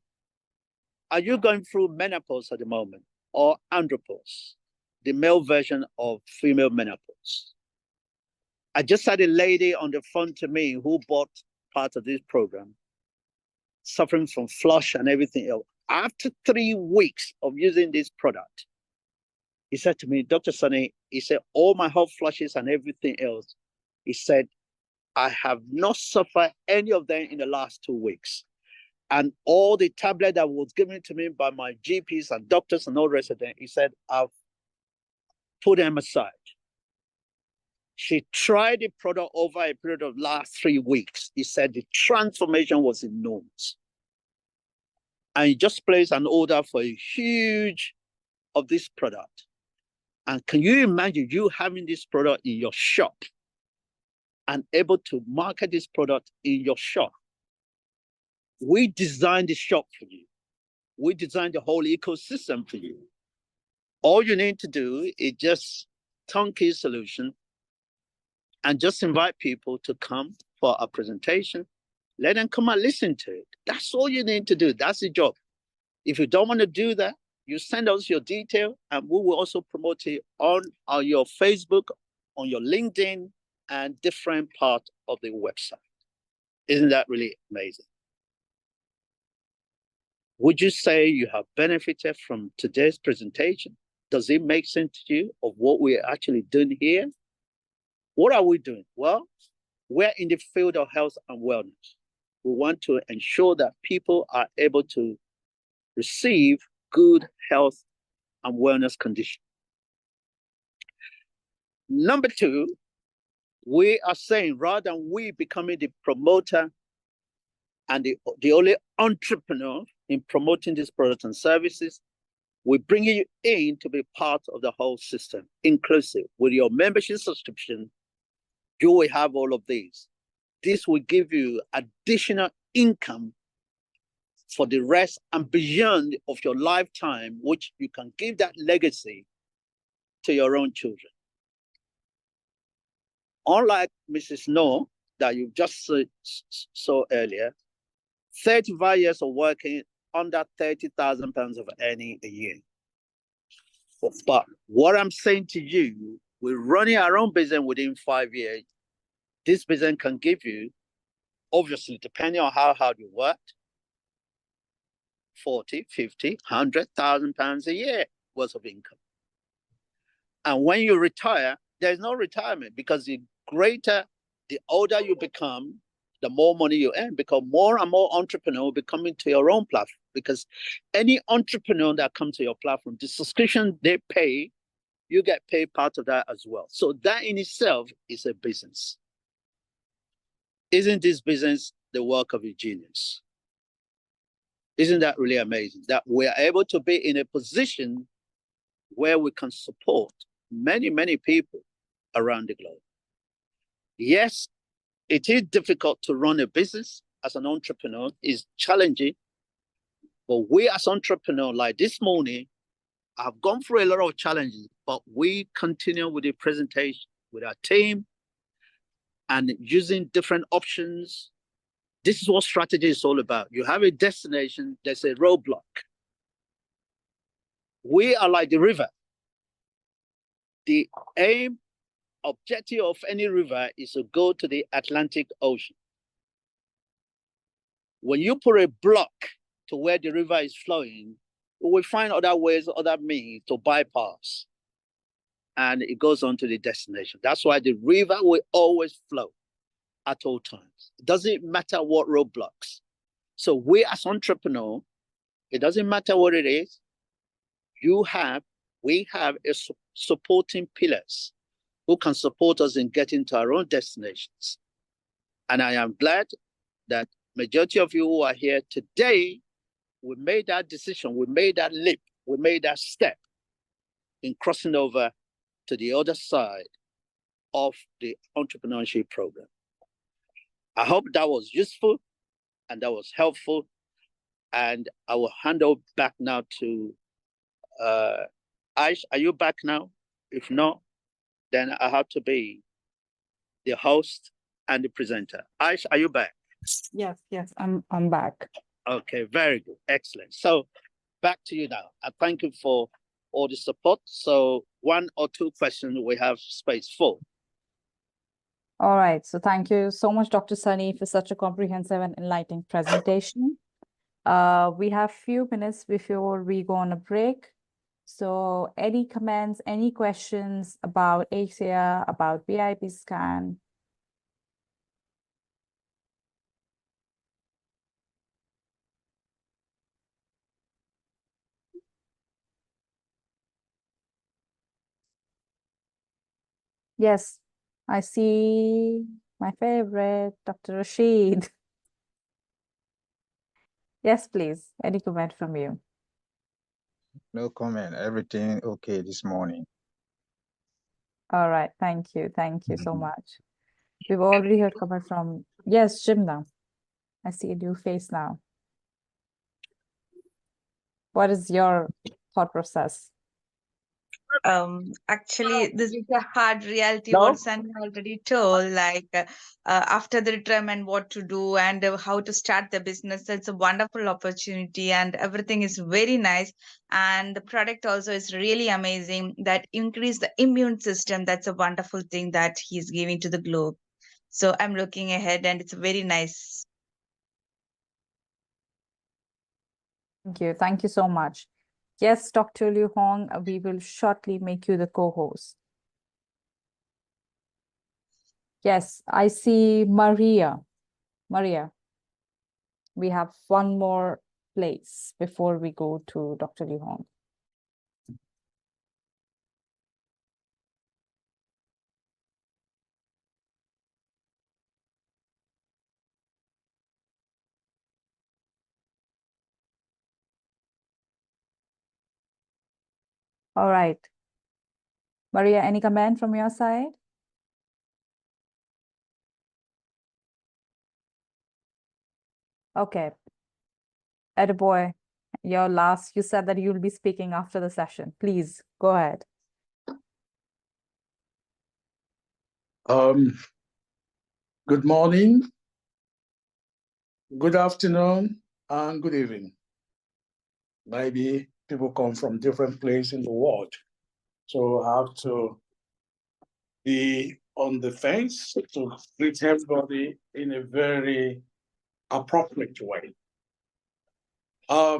Are you going through menopause at the moment or andropause, the male version of female menopause? I just had a lady on the phone to me who bought part of this program, suffering from flush and everything else. After 3 weeks of using this product, he said to me, Dr. Sunny, he said, all my hot flushes and everything else, he said, I have not suffered any of them in the last 2 weeks. And all the tablet that was given to me by my GPs and doctors and all the rest of them, he said, I've put them aside. She tried the product over a period of last 3 weeks. He said the transformation was enormous. And he just placed an order for a huge of this product. And can you imagine you having this product in your shop and able to market this product in your shop? We designed the shop for you. We designed the whole ecosystem for you. All you need to do is just turnkey solution and just invite people to come for a presentation. Let them come and listen to it. That's all you need to do. That's the job. If you don't want to do that, you send us your detail, and we will also promote it on your Facebook, on your LinkedIn, and different parts of the website. Isn't that really amazing? Would you say you have benefited from today's presentation? Does it make sense to you of what we're actually doing here? What are we doing? Well, we're in the field of health and wellness. We want to ensure that people are able to receive good health and wellness conditions. Number two, we are saying rather than we becoming the promoter and the only entrepreneur in promoting these products and services, we bring you in to be part of the whole system, inclusive. With your membership subscription, you will have all of these. This will give you additional income for the rest and beyond of your lifetime, which you can give that legacy to your own children. Unlike Mrs. No, that you just saw earlier, 35 years of working under £30,000 of earning a year. But what I'm saying to you, we're running our own business within 5 years. This business can give you, obviously, depending on how hard you worked, 40, 50, 100,000 pounds a year worth of income. And when you retire, there's no retirement, because the older you become, the more money you earn, because more and more entrepreneurs will be coming to your own platform. Because any entrepreneur that comes to your platform, the subscription they pay, you get paid part of that as well. So that in itself is a business. Isn't this business the work of a genius? Isn't that really amazing? That we are able to be in a position where we can support many, many people around the globe. Yes, it is difficult to run a business as an entrepreneur. It's challenging. But we as entrepreneurs, like this morning, have gone through a lot of challenges, but we continue with the presentation with our team and using different options. This is what strategy is all about. You have a destination, there's a roadblock. We are like the river. The objective of any river is to go to the Atlantic Ocean. When you put a block to where the river is flowing, we will find other ways, other means to bypass. And it goes on to the destination. That's why the river will always flow at all times. It doesn't matter what roadblocks. So we as entrepreneurs, it doesn't matter what it is, we have a supporting pillars who can support us in getting to our own destinations. And I am glad that majority of you who are here today, we made that decision, we made that leap, we made that step in crossing over to the other side of the entrepreneurship program. I hope that was useful and that was helpful. And I will hand over back now to Aish. Are you back now? If not, then I have to be the host and the presenter. Aish, are you back? Yes, I'm back. Okay, very good. Excellent. So back to you now. I thank you for all the support. So 1 or 2 questions we have space for. All right. So thank you so much, Dr. Sunny, for such a comprehensive and enlightening presentation. We have few minutes before we go on a break. So any comments, any questions about AXIA, about VIP scan? Yes, I see my favorite, Dr. Rashid. Yes, please. Any comment from you? No comment. Everything okay this morning. All right. Thank you. Thank you so much. We've already heard comment from, yes, Jim now. I see a new face now. What is your thought process? Actually, this is a hard reality. No? What Sunny already told, like after the retirement, what to do and how to start the business. It's a wonderful opportunity, and everything is very nice. And the product also is really amazing. That increase the immune system. That's a wonderful thing that he's giving to the globe. So I'm looking ahead, and it's very nice. Thank you. Thank you so much. Yes, Dr. Liu Hong, we will shortly make you the co-host. Yes, I see Maria. Maria, we have one more place before we go to Dr. Liu Hong. All right. Maria, any comment from your side? Okay. Boy, you said that you'll be speaking after the session. Please go ahead. Good morning, good afternoon, and good evening. Maybe people come from different places in the world, so I have to be on the fence to greet everybody in a very appropriate way. Are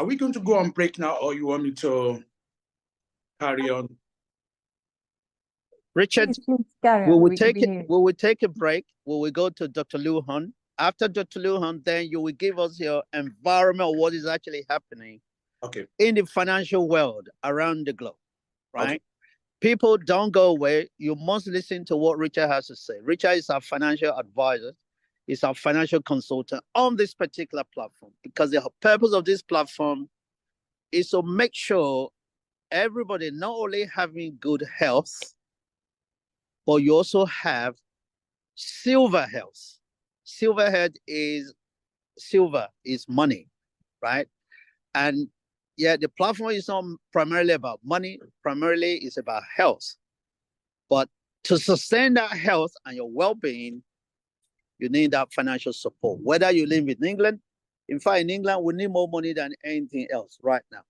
we going to go on break now, or you want me to carry on? Richard, Please carry we on. will We take can it. hear you. We will take a break. We will go to Dr. Liu Hong. After Dr. Liu Hong, then you will give us your environment of what is actually happening in the financial world around the globe, right? Okay. People don't go away. You must listen to what Richard has to say. Richard is our financial advisor. He's our financial consultant on this particular platform, because the purpose of this platform is to make sure everybody not only having good health, but you also have silver health. Silver is money, right? And yeah, the platform is not primarily about money, primarily it's about health. But to sustain that health and your well-being, you need that financial support. Whether you live in England, in fact, in England, we need more money than anything else right now.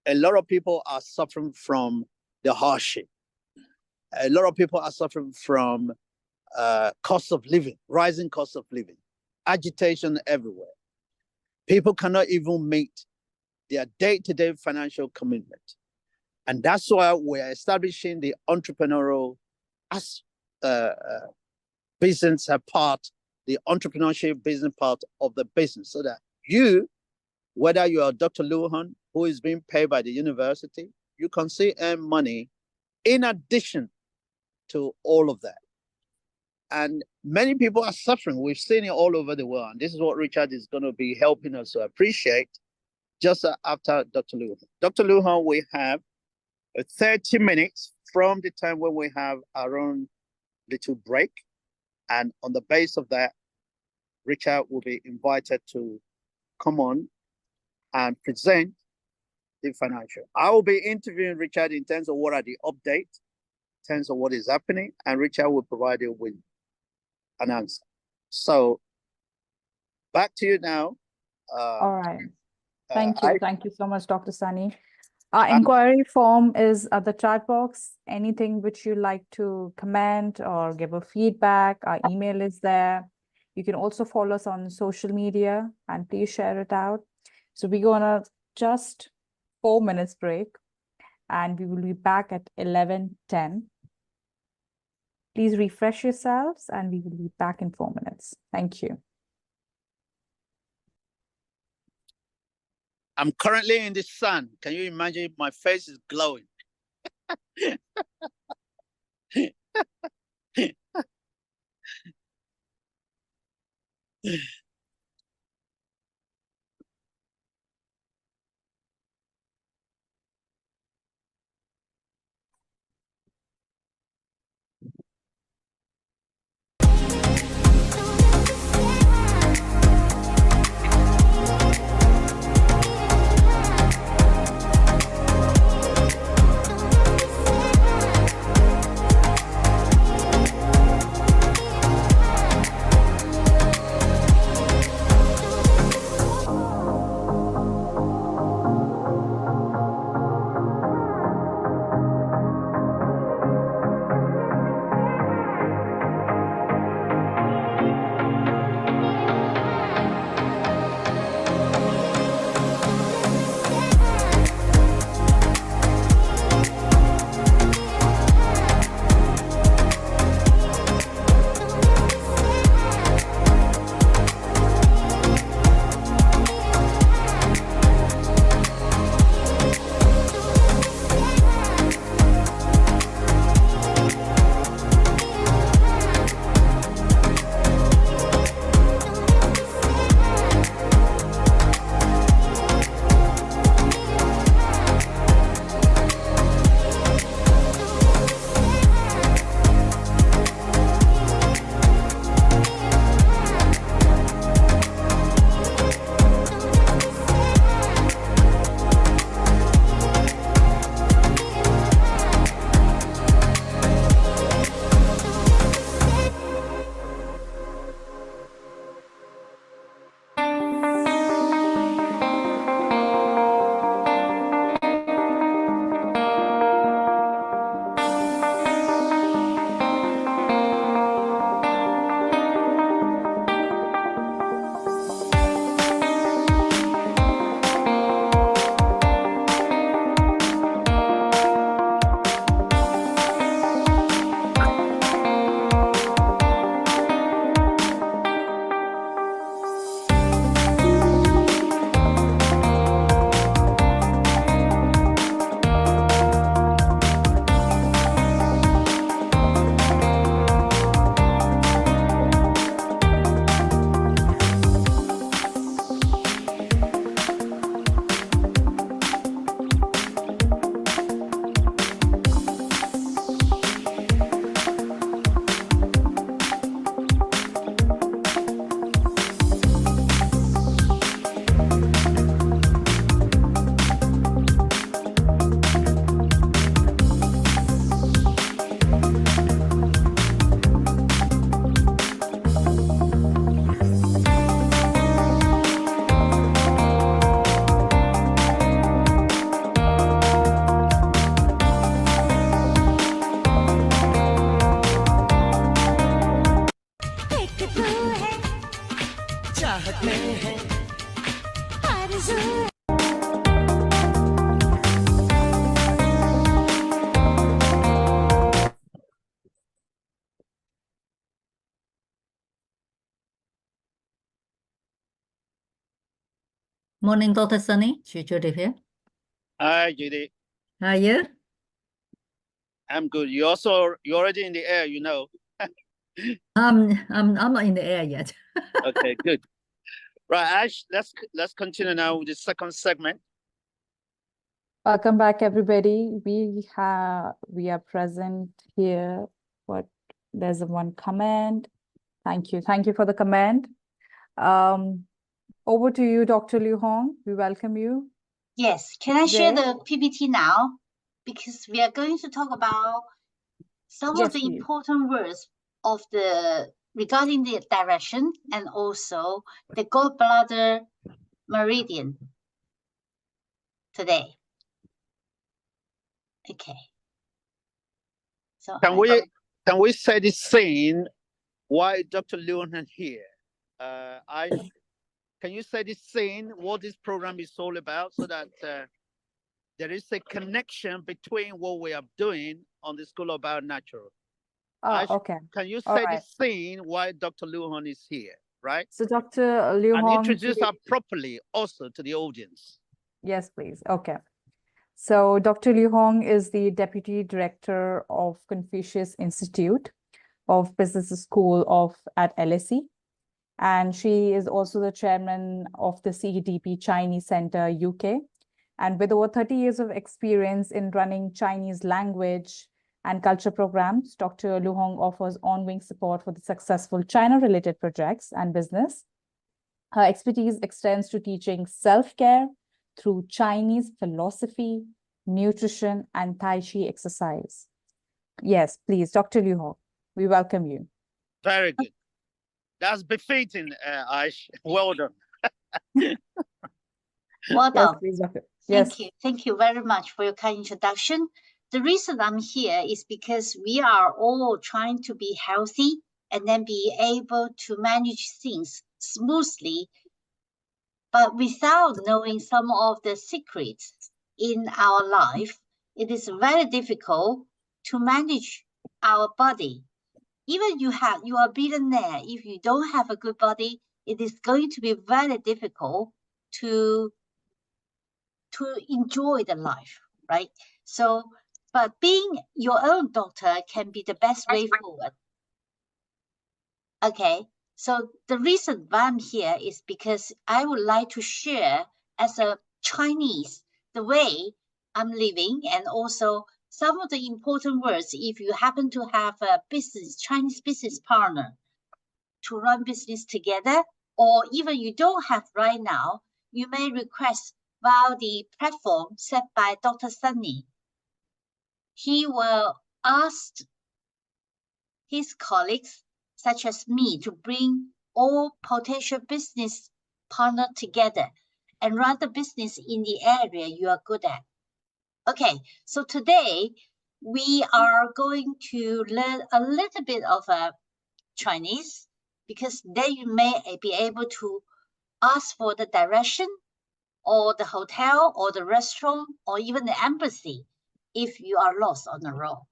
A lot of people are suffering from the hardship. A lot of people are suffering from cost of living, rising cost of living, agitation everywhere. People cannot even meet their day-to-day financial commitment. And that's why we're establishing the entrepreneurial business part, the entrepreneurship business part of the business, so that you, whether you are Dr. Liu Hong, who is being paid by the university, you can still earn money in addition to all of that. And many people are suffering. We've seen it all over the world. And this is what Richard is going to be helping us to appreciate just after Dr. Liu Hong. Dr. Liu Hong, we have 30 minutes from the time when we have our own little break. And on the base of that, Richard will be invited to come on and present the financial. I will be interviewing Richard in terms of what are the updates, in terms of what is happening, and Richard will provide you with an answer. So back to you now. All right. Thank you. Thank you so much, Dr. Sunny. Our I- inquiry form is at the chat box. Anything which you like to comment or give a feedback, our email is there. You can also follow us on social media and please share it out. So we're gonna just 4 minutes break and we will be back at 11:10. Please refresh yourselves and we will be back in 4 minutes. Thank you. I'm currently in the sun. Can you imagine? My face is glowing. Morning, Dr. Sunny. Judith here. Hi, Judy. How are you? I'm good. You're already in the air, you know. I'm not in the air yet. Okay, good. Right, Ash, let's continue now with the second segment. Welcome back, everybody. We are present here. There's one comment. Thank you. Thank you for the comment. Over to you, Dr. Liu Hong. We welcome you. Yes, can I share There. the PPT now? Because we are going to talk about some Yes, of the please. important words of regarding the direction and also the gallbladder meridian today. Okay. So Can we set the scene why Dr. Leon here? Can you set the scene what this program is all about so that there is a connection between what we are doing on the School of Bio-Natural? Okay. Can you All set right. the scene why Dr. Luhan is here, right? So Dr. Liu And Hong, introduce her properly also to the audience. yes, please. Okay. So Dr. Liu Hong is the Deputy Director of Confucius Institute of Business School at LSE. And she is also the chairman of the CEDP Chinese Center UK. And with over 30 years of experience in running Chinese language and culture programs, Dr. Liu Hong offers ongoing support for the successful China-related projects and business. Her expertise extends to teaching self-care through Chinese philosophy, nutrition, and Tai Chi exercise. Yes, please, Dr. Liu Hong, we welcome you. Very good. That's befitting, Aish. Well done. well done. Yes, please, Doctor. Yes. Thank you very much for your kind introduction. The reason I'm here is because we are all trying to be healthy and then be able to manage things smoothly, but without knowing some of the secrets in our life, it is very difficult to manage our body. Even you are a billionaire, if you don't have a good body, it is going to be very difficult to enjoy the life, right? So, but being your own doctor can be the best way forward. Okay, so the reason why I'm here is because I would like to share as a Chinese the way I'm living and also some of the important words if you happen to have a Chinese business partner to run business together, or even you don't have right now, you may request via the platform set by Dr. Sunny. He will ask his colleagues, such as me, to bring all potential business partners together and run the business in the area you are good at. Okay, so today we are going to learn a little bit of Chinese, because then you may be able to ask for the direction or the hotel or the restaurant or even the embassy if you are lost on the road,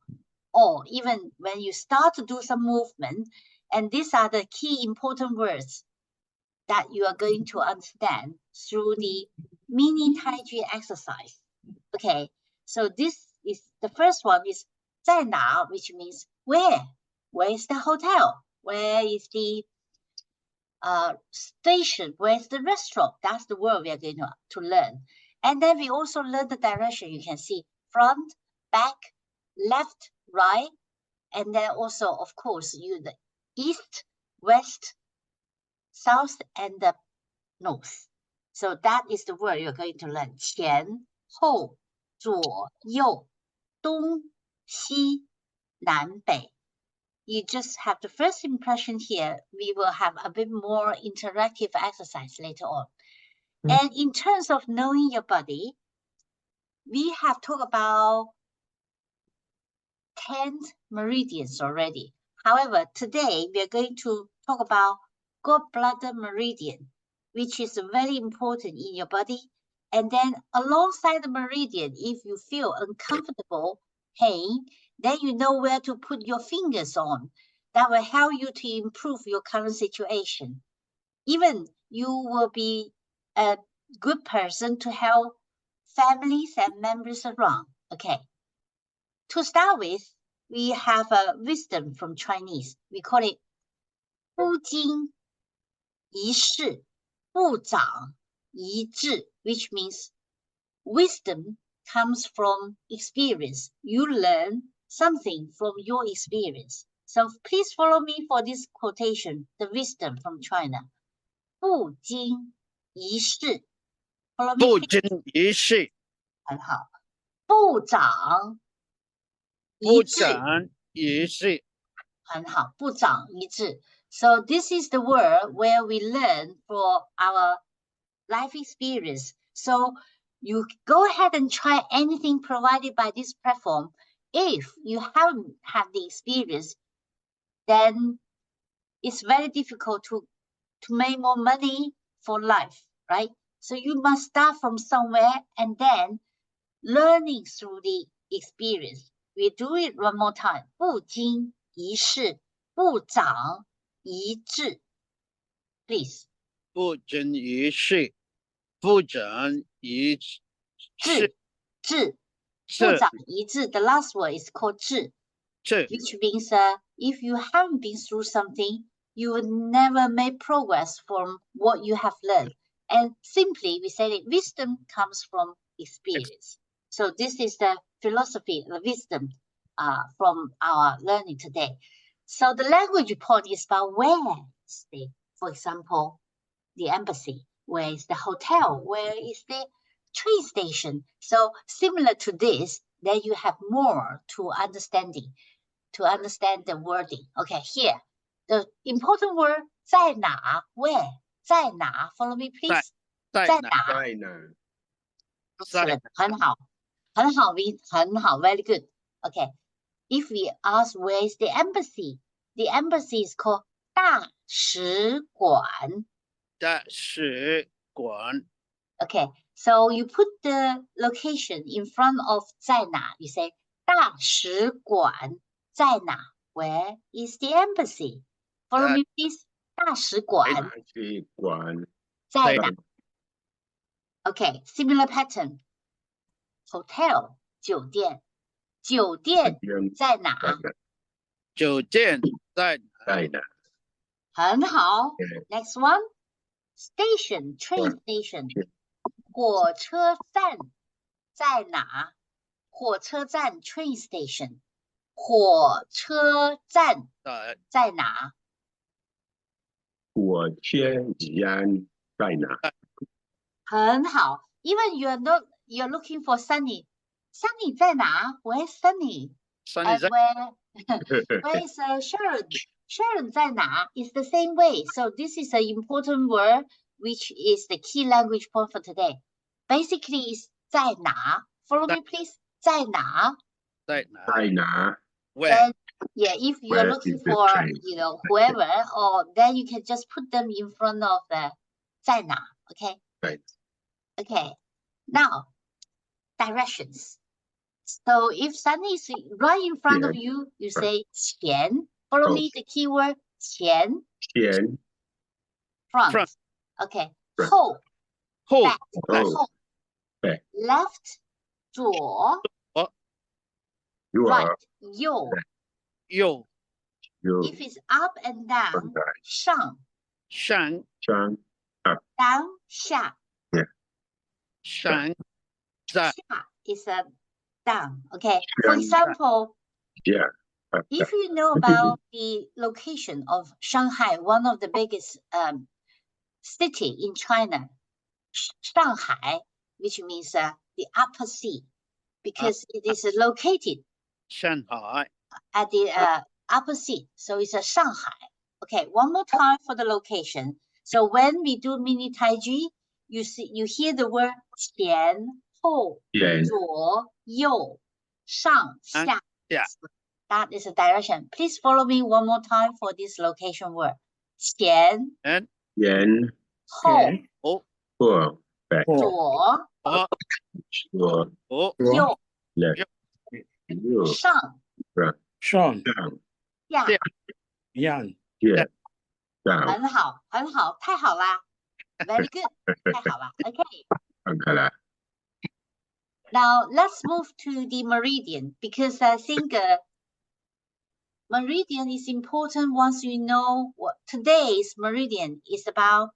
or even when you start to do some movement. And these are the key important words that you are going to understand through the mini Tai Chi exercise. Okay, so this is the first one is 在哪, which means where. Where is the hotel? Where is the station? Where's the restaurant? That's the word we are going to learn. And then we also learn the direction. You can see front, back, left, right, and then also, of course, the east, west, south, and the north. So that is the word you're going to learn. 前后左右东西南北。You just have the first impression here. We will have a bit more interactive exercise later on. And in terms of knowing your body, we have talked about 10 meridians already. However, today we are going to talk about gallbladder meridian, which is very important in your body. And then alongside the meridian, if you feel uncomfortable, pain, then you know where to put your fingers on. That will help you to improve your current situation. Even you will be good person to help families and members around. Okay. To start with, we have a wisdom from Chinese. We call it 不经一事，不长一智, which means wisdom comes from experience. You learn something from your experience. So please follow me for this quotation, the wisdom from China. 不经一事. Follow me, 不 please. 经一事，很好。不长一不智。长一智。很好，不长一智. So this is the word where we learn for our life experience. So you go ahead and try anything provided by this platform. If you haven't had the experience, then it's very difficult to make more money for life, right? So you must start from somewhere and then learning through the experience. We do it one more time. 不经一事，不长一智。Please. 不经一事，不长一智。智，不长一智. The last word is called 智, which means if you haven't been through something, you will never make progress from what you have learned. And simply, we say that wisdom comes from experience. So this is the philosophy, the wisdom from our learning today. So the language report is about where is the, for example, the embassy, where is the hotel, where is the train station. So similar to this, then you have more to understand the wording. Okay, here, the important word 在哪, where, 在哪, follow me please. 在哪? 在哪? Excellent, 很好, 很好, very good. Okay, if we ask where is the embassy is called 大使馆. 大使馆. Okay, so you put the location in front of 在哪, you say 大使馆在哪? Where is the embassy? Follow me please. 大使馆在哪? Okay, similar pattern. Hotel, 酒店在哪? 酒店在哪? 很好. Next one. Station, train station. 火车站在哪? 火车站 train station. 火车站在哪? 火车站在哪? 很好. Even you're looking for Sunny. Sunny 在哪? Where's Sunny? Sunny where is Sharon? Sharon 在哪? It's the same way. So this is an important word, which is the key language point for today. Basically, it's 在哪? Follow me, please. 在哪? 在哪? 在哪? Where? Then, yeah, if you're looking for, whoever, or then you can just put them in front of the 在哪? Okay. Right. Okay. Now, directions. So if Sunny is right in front of you, you say 前. Follow me, the keyword 前. 前 Front. Okay. Front. 后 back. 后 back. Left 左 right 右 If it's up and down 上 上 up down 下 上下 is a down. Okay. For example, if you know about the location of Shanghai, one of the biggest city in China, Shanghai, which means the upper sea, because it is located Shanghai at the upper sea. So it's a Shanghai. Okay, one more time for the location. So when we do mini Taiji, you hear the word 前后左右上下. That is a direction. Please follow me one more time for this location word. 前后左右上下. 很好，很好，太好啦。Very good. 太好了. Okay. Okay. Now let's move to the meridian because I think meridian is important once you know what today's meridian is about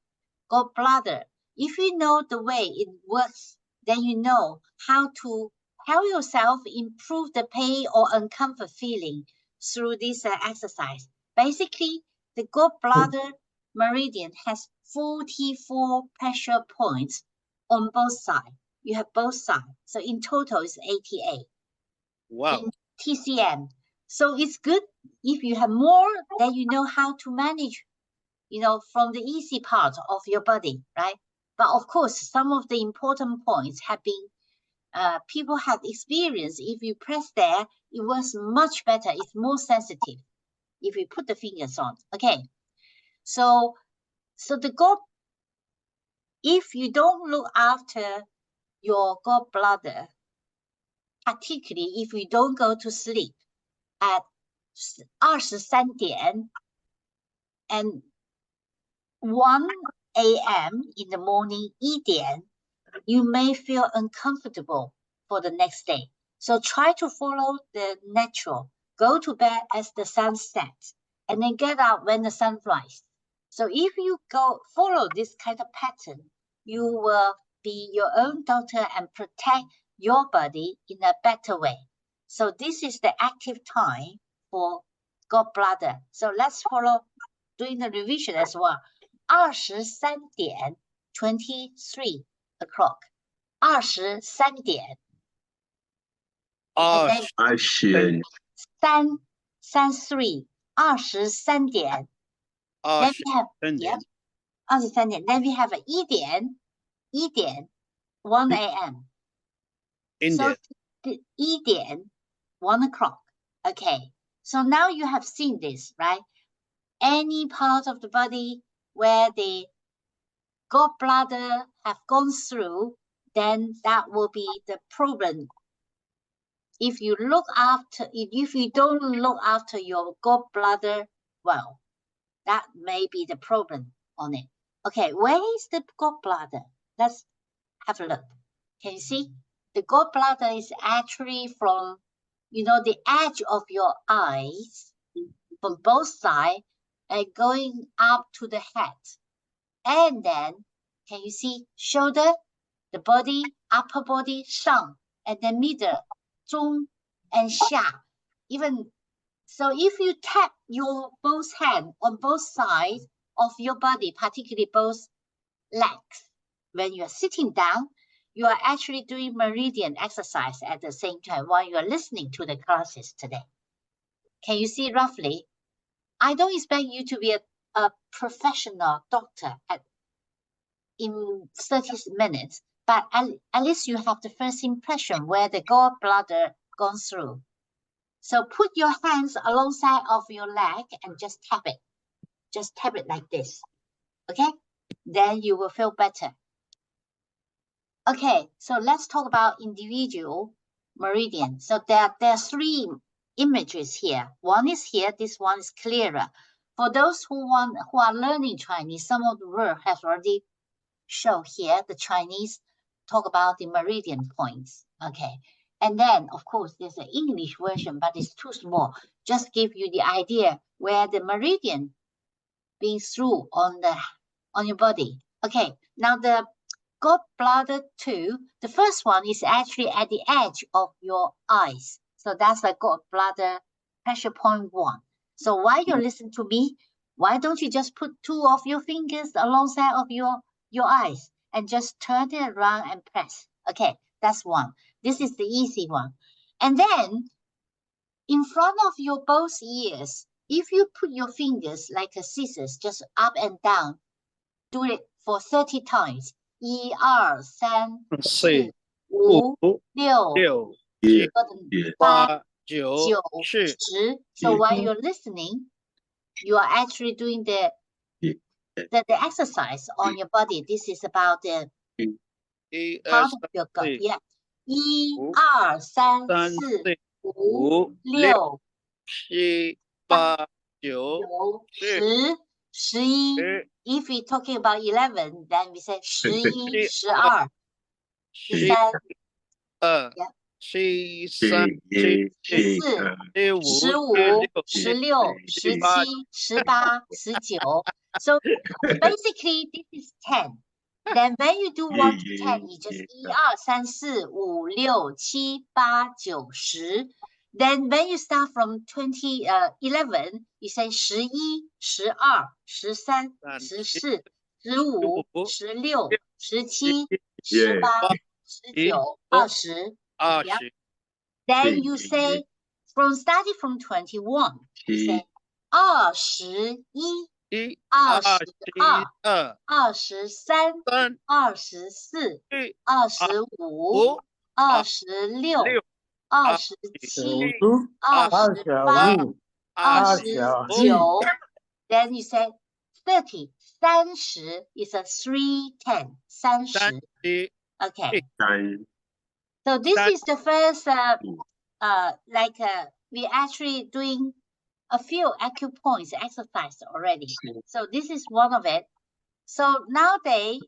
gallbladder. If you know the way it works, then you know how to help yourself improve the pain or uncomfort feeling through this exercise. Basically, the gallbladder meridian has 44 pressure points on both sides. You have both sides. So in total, it's 88. Wow. In TCM. So it's good if you have more, then you know how to manage, from the easy part of your body, right? But of course, some of the important points have been, people have experienced. If you press there, it works much better. It's more sensitive if you put the fingers on. Okay. So if you don't look after your gallbladder, particularly if you don't go to sleep at 23点 and 1 a.m. in the morning, 1点, you may feel uncomfortable for the next day. So try to follow the natural. Go to bed as the sun sets and then get out when the sun rises. So if you follow this kind of pattern, you will be your own doctor and protect your body in a better way. So this is the active time for gallbladder. So let's follow doing the revision as well. 23点 23 o'clock. 23点 Oh, I should. 333 23点 Then we have 23点 Then we have 1点 1 a.m. So 1点 1 o'clock. Okay. So now you have seen this, right? Any part of the body where the gallbladder have gone through, then that will be the problem. If you don't look after your gallbladder well, that may be the problem on it. Okay, where is the gallbladder? Let's have a look. Can you see? The gallbladder is actually from, the edge of your eyes, from both sides, and going up to the head. And then, can you see shoulder, the body, upper body, 上, and then middle, 中, and 下. Even so, if you tap your both hands on both sides of your body, particularly both legs, when you are sitting down, you are actually doing meridian exercise at the same time while you are listening to the classes today. Can you see roughly? I don't expect you to be a professional doctor in 30 minutes, but at least you have the first impression where the gallbladder goes through. So put your hands alongside of your leg and just tap it. Just tap it like this. Okay? Then you will feel better. Okay, so let's talk about individual meridian. So there are 3 images here. One is here, this one is clearer. For those who are learning Chinese, some of the word has already shown here. The Chinese talk about the meridian points. Okay. And then, of course, there's an English version, but it's too small. Just give you the idea where the meridian being through on your body. Okay, now the gallbladder 2, the first one is actually at the edge of your eyes. So that's the gallbladder pressure point 1. So while you listen to me, why don't you just put 2 of your fingers alongside of your eyes and just turn it around and press. Okay, that's 1. This is the easy one. And then in front of your both ears, if you put your fingers like a scissors, just up and down, do it for 30 times. 1, 2, 3, 4, 5, 6, 7, 8, 9, 10. So while you're listening, you are actually doing the exercise on your body. This is about the part of your gut. Yeah. 1, 2, 3, 4, 5, 6, 7, 8, 9, 10, 11, if we're talking about 11, then we say 11, 12, 13, 2、7、3、7、14、15、16、17、18、19. So basically, this is 10. Then when you do 1 to 10, you just 1, 2, 3, 4, 5, 6, 7, 8, 9, 10. Then when you start from 11, you say 11, 12, 13, 14, 15, 16, 17, 18, 19, 20. Yeah. Then you say, from starting from 21, you say 21, 22, 23, 24, 25, 26, 27, 29. Then you say 30. 30 is a 310. 30. Okay. So this is the first, we actually doing a few acupoints exercise already. So this is one of it. So nowadays,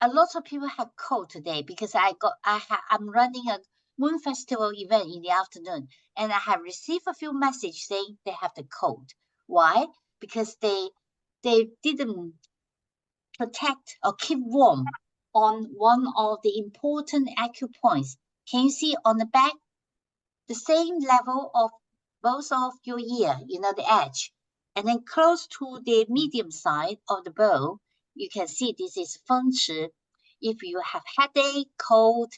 a lot of people have cold today because I'm running a Moon Festival event in the afternoon, and I have received a few messages saying they have the cold. Why? Because they didn't protect or keep warm on one of the important acupoints. Can you see on the back, the same level of both of your ear, the edge, and then close to the medium side of the bow, you can see this is feng chi. If you have headache, cold,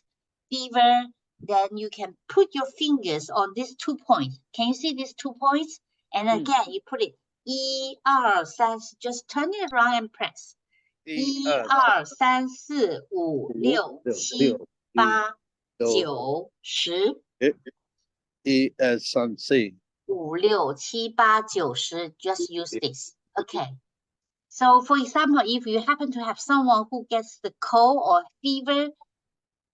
fever, then you can put your fingers on these 2 points. Can you see these 2 points? And again, you put it 1, 2, 3, just turn it around and press. 1, 2, 3, 4, 5, 6, 7, 8, 9, 10. 1、2、3、4。 5、6、7、8、9、10. Just use this. Okay. So, for example, if you happen to have someone who gets the cold or fever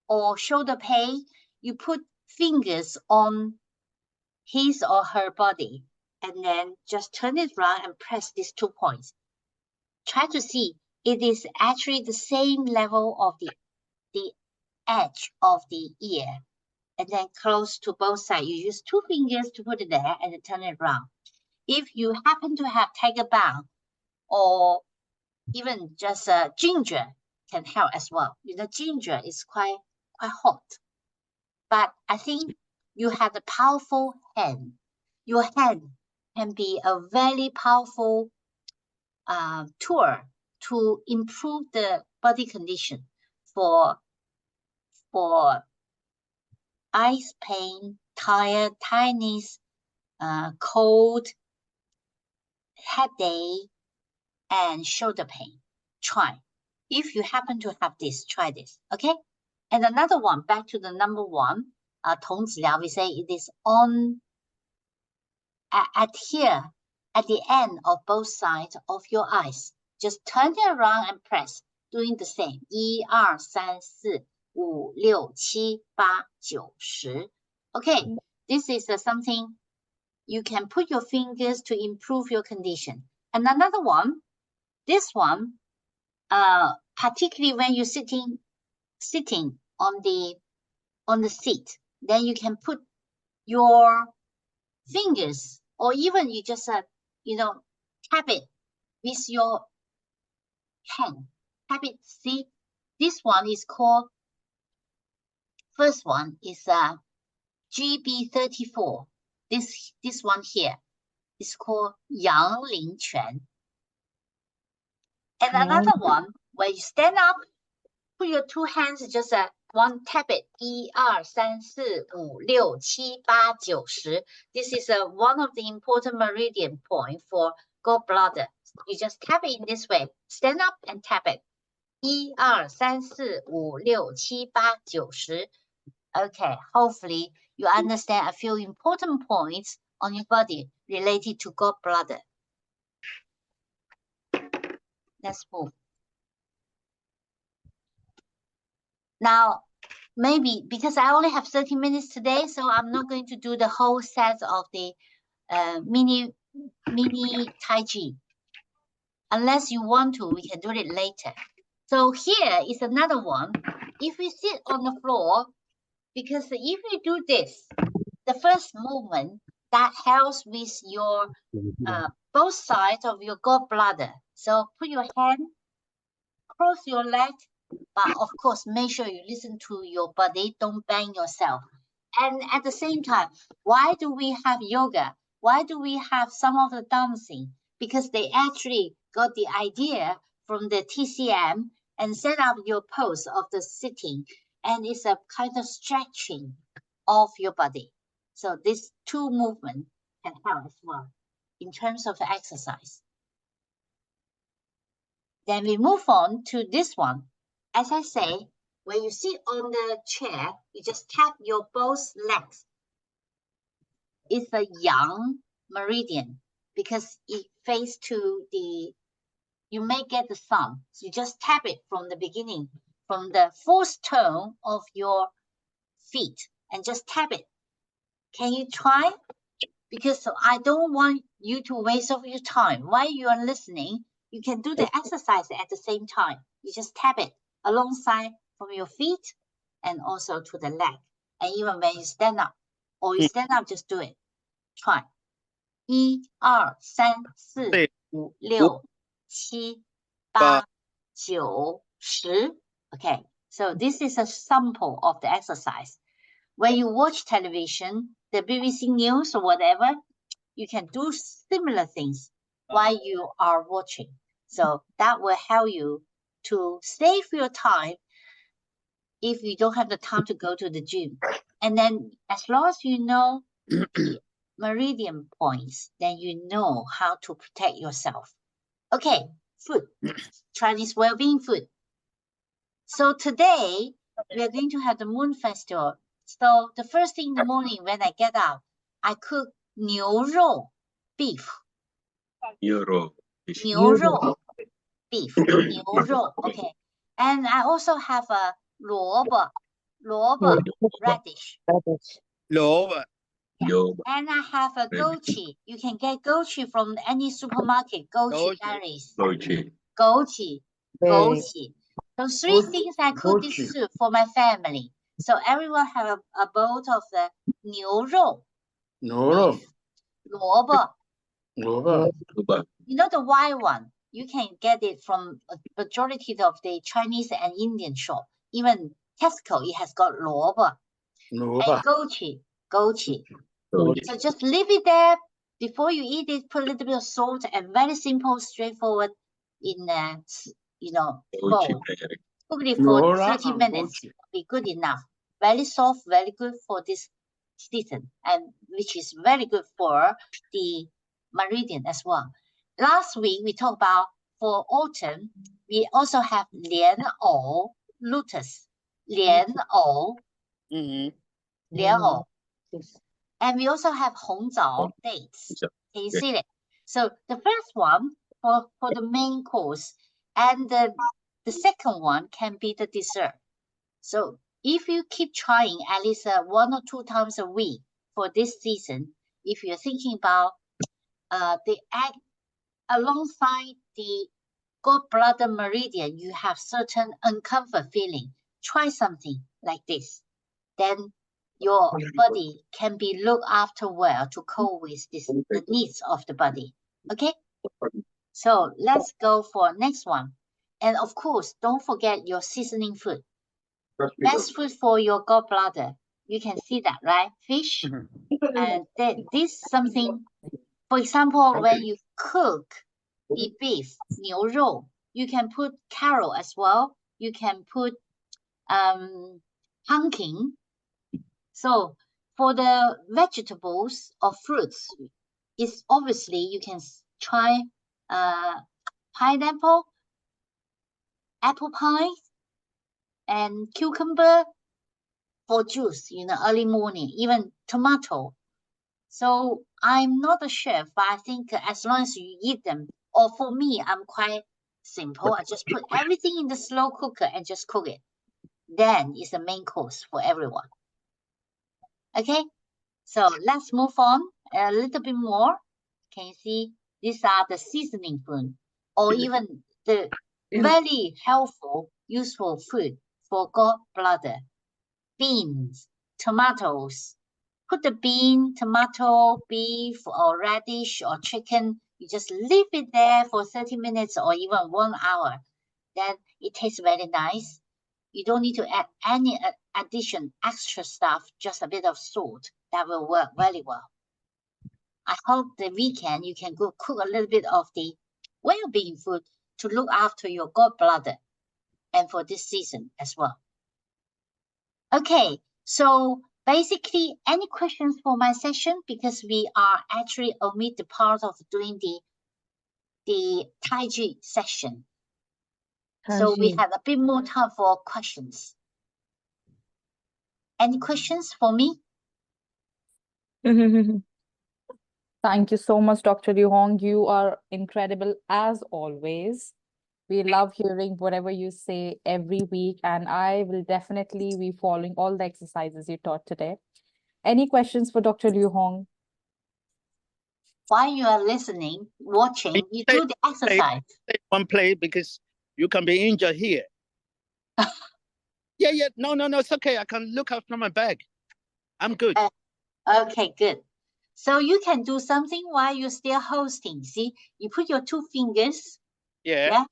or shoulder pain, you put fingers on his or her body and then just turn it around and press these 2 points. Try to see it is actually the same level of the edge of the ear. And then close to both sides. You use 2 fingers to put it there and then turn it around. If you happen to have tiger balm or even just ginger can help as well. Ginger is quite hot. But I think you have a powerful hand. Your hand can be a very powerful tool to improve the body condition for eyes pain, tired, tiredness, cold, headache, and shoulder pain. Try. If you happen to have this, try this. Okay? And another one, back to the number 1, 童子疗, we say it is on at here, at the end of both sides of your eyes. Just turn it around and press, doing the same. 1, 2, 3, 4, 5, 6, 7, 8, 9, 10. Okay, this is something you can put your fingers to improve your condition. And another one, this one, particularly when you're sitting on the seat, then you can put your fingers, or even you just tap it with your hand. Tap it. See, this one is called. First one is GB34. This one here is called Yang Ling Quan. And another one, where you stand up, put your 2 hands, just one tap it. 1, 2, 3, 4, 5, 6, 7, 8, 9, 10. This is one of the important meridian point for gallbladder. You just tap it in this way. Stand up and tap it. 1, 2, 3, 4, 5, 6, 7, 8, 9, 10. Okay, hopefully you understand a few important points on your body related to gallbladder. Let's move. Now, maybe because I only have 30 minutes today, so I'm not going to do the whole set of the mini Tai Chi. Unless you want to, we can do it later. So here is another one. If we sit on the floor, because if you do this, the first movement that helps with your both sides of your gallbladder. So put your hand, cross your leg, but of course, make sure you listen to your body, don't bang yourself. And at the same time, why do we have yoga? Why do we have some of the dancing? Because they actually got the idea from the TCM and set up your pose of the sitting. And it's a kind of stretching of your body. So these two movements can help as well in terms of exercise. Then we move on to this one. As I say, when you sit on the chair, you just tap your both legs. It's a yang meridian because it faces to the, you may get the sun. So you just tap it from the beginning, from the fourth toe of your feet, and just tap it. Can you try? Because I don't want you to waste of your time. While you are listening, you can do the exercise at the same time. You just tap it alongside from your feet and also to the leg. And even when you stand up, or you stand up, just do it. Try. 1, 2, 3, 4, 5, 6, 7, 8, 9, 10. Okay, so this is a sample of the exercise. When you watch television, the BBC News or whatever, you can do similar things while you are watching. So that will help you to save your time if you don't have the time to go to the gym. And then as long as you know the meridian points, then you know how to protect yourself. Okay, food, Chinese well-being food. So today, we are going to have the Moon Festival. So the first thing in the morning when I get up, I cook 牛肉 beef. 牛肉 牛肉 beef. 牛肉 okay. And I also have a 萝卜 radish. Love. And I have a goji. You can get goji from any supermarket. Goji berries. Goji. So three things I cook this soup for my family. So everyone have a bowl of the 牛肉 No, 萝卜. no. You know the white one? You can get it from a majority of the Chinese and Indian shop. Even Tesco, it has got 萝卜. No. And goji. So just leave it there. Before you eat it, put a little bit of salt and very simple, straightforward in a, bowl. Cook it for 30 minutes. Will be good enough. Very soft, very good for this season, and which is very good for the meridian as well. Last week, we talked about for autumn, we also have 莲藕 lotus. 莲藕. 莲藕. And we also have 红枣 dates. Can you see it? So the first one for the main course, and the second one can be the dessert. So if you keep trying at least 1 or 2 times a week for this season, if you're thinking about the egg alongside the gallbladder meridian, you have certain uncomfort feeling. Try something like this. Then your body can be looked after well to cope with the needs of the body. Okay? So let's go for next one. And of course, don't forget your seasoning food. Best food for your gallbladder. You can see that, right? Fish. And this something, for example, when you cook the beef, 牛肉, you can put carrot as well. You can put pumpkin. So for the vegetables or fruits, it's obviously you can try pineapple, apple pie, and cucumber for juice, early morning, even tomato. So I'm not a chef, but I think as long as you eat them, or for me, I'm quite simple. I just put everything in the slow cooker and just cook it. Then it's the main course for everyone. Okay, so let's move on a little bit more. Can you see? These are the seasoning food. or even the very helpful, useful food for gallbladder. Beans, tomatoes. Put the bean, tomato, beef, or radish, or chicken. You just leave it there for 30 minutes or even 1 hour. Then it tastes very nice. You don't need to add any addition, extra stuff, just a bit of salt. That will work very well. I hope the weekend you can go cook a little bit of the well-being food to look after your gallbladder and for this season as well. Okay, so basically, any questions for my session? Because we are actually omit the part of doing the Tai Chi session. So we have a bit more time for questions. Any questions for me? Thank you so much, Dr. Liu Hong. You are incredible as always. We love hearing whatever you say every week, and I will definitely be following all the exercises you taught today. Any questions for Dr. Liu Hong? While you are listening, watching, you do the exercise. One play because you can be injured here. Yeah. No, it's okay. I can look after my bag. I'm good. Okay, good. So you can do something while you're still hosting. See, you put your 2 fingers. Yeah.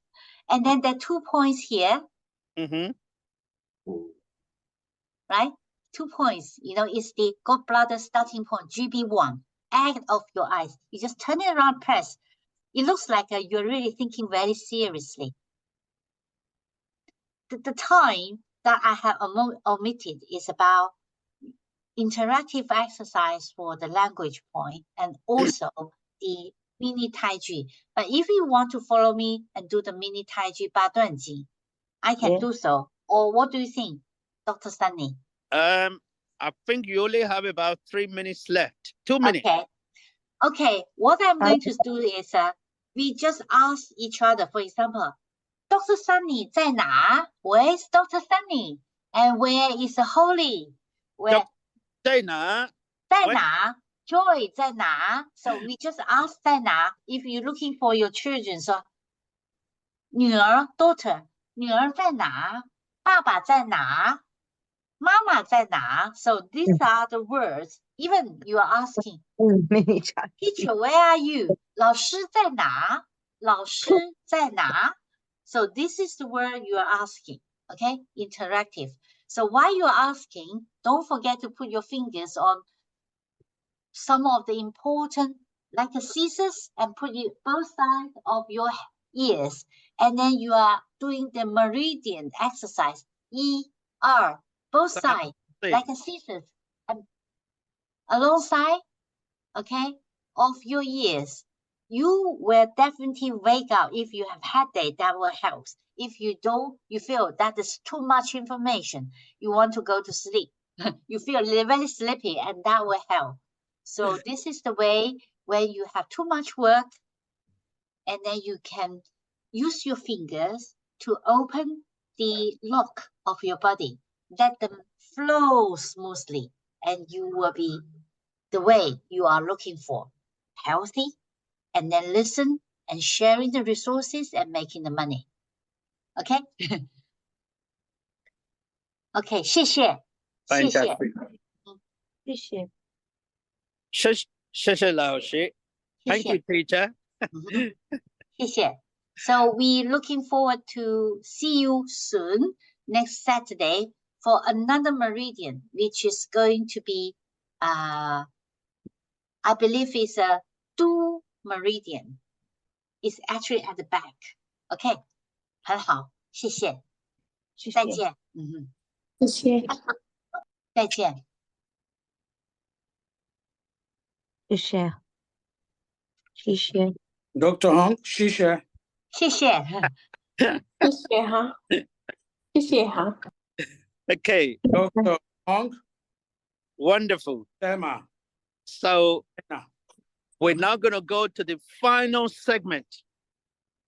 And then there are 2 points here. Right? 2 points. You know, it's the gallbladder starting point, GB1. Egg of your eyes. You just turn it around, press. It looks like you're really thinking very seriously. The time that I have omitted is about interactive exercise for the language point and also the mini Tai Chi. But if you want to follow me and do the mini Tai Chi 八段锦, I can do so. Or what do you think, Dr. Sunny? I think you only have about 3 minutes left. 2 minutes. Okay. What I'm going to do is we just ask each other, for example, Dr. Sunny 在哪? Where is Dr. Sunny? And where is Holly? Where? 在哪? 在哪? Joy 在哪? So we just ask 在哪? If you're looking for your children, so 女儿 daughter 女儿在哪? 爸爸在哪? 妈妈在哪? So these are the words. Even you are asking, teacher, where are you? 老师在哪? 老师在哪? So this is the word you are asking. Okay, interactive. So while you are asking, don't forget to put your fingers on some of the important, like the scissors, and put it both sides of your ears. And then you are doing the meridian exercise. E-R, both sides, like a scissors, and alongside, okay, of your ears. You will definitely wake up. If you have headache, that will help. If you don't, you feel that is too much information, you want to go to sleep. You feel very sleepy, and that will help. So this is the way when you have too much work, and then you can use your fingers to open the lock of your body. Let them flow smoothly, and you will be the way you are looking for, healthy, and then listen and sharing the resources and making the money. Okay? Okay, 谢谢. Fantastic. 谢谢. 谢谢老师. Thank you, teacher. 谢谢. So we're looking forward to see you soon next Saturday for another meridian, which is going to be, I believe it's a Du meridian. It's actually at the back. Okay, 很好，谢谢，再见，谢谢，再见，谢谢，谢谢， Dr. Hong, Shisha. 谢谢，谢谢哈，谢谢哈。 Okay, Dr. Hong, wonderful. Tema. So we're now going to go to the final segment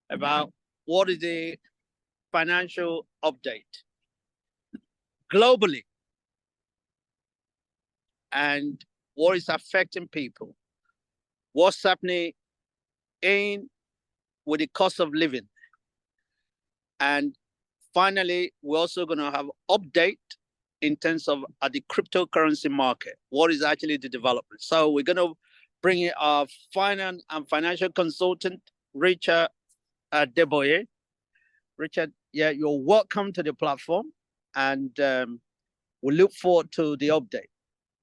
about what is the financial update globally and what is affecting people. What's happening in with the cost of living. And finally, we're also going to have update in terms of the cryptocurrency market. What is actually the development? So we're going to bring in our finance and financial consultant, Richard Deboye. Richard, yeah, you're welcome to the platform, and we look forward to the update.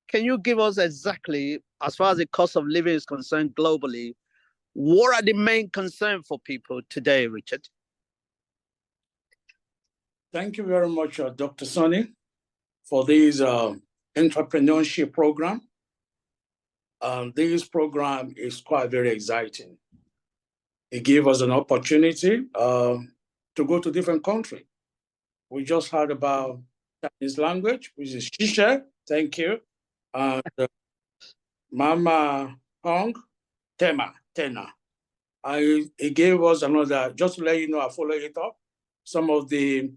Can you give us exactly, as far as the cost of living is concerned globally, what are the main concerns for people today, Richard? Thank you very much, Dr. Sonny, for this entrepreneurship program. This program is quite very exciting. It gave us an opportunity to go to different countries. We just heard about Chinese language, which is Shisha. Thank you. And Mama Hong, Tena. It gave us another, just to let you know, I follow it up, some of the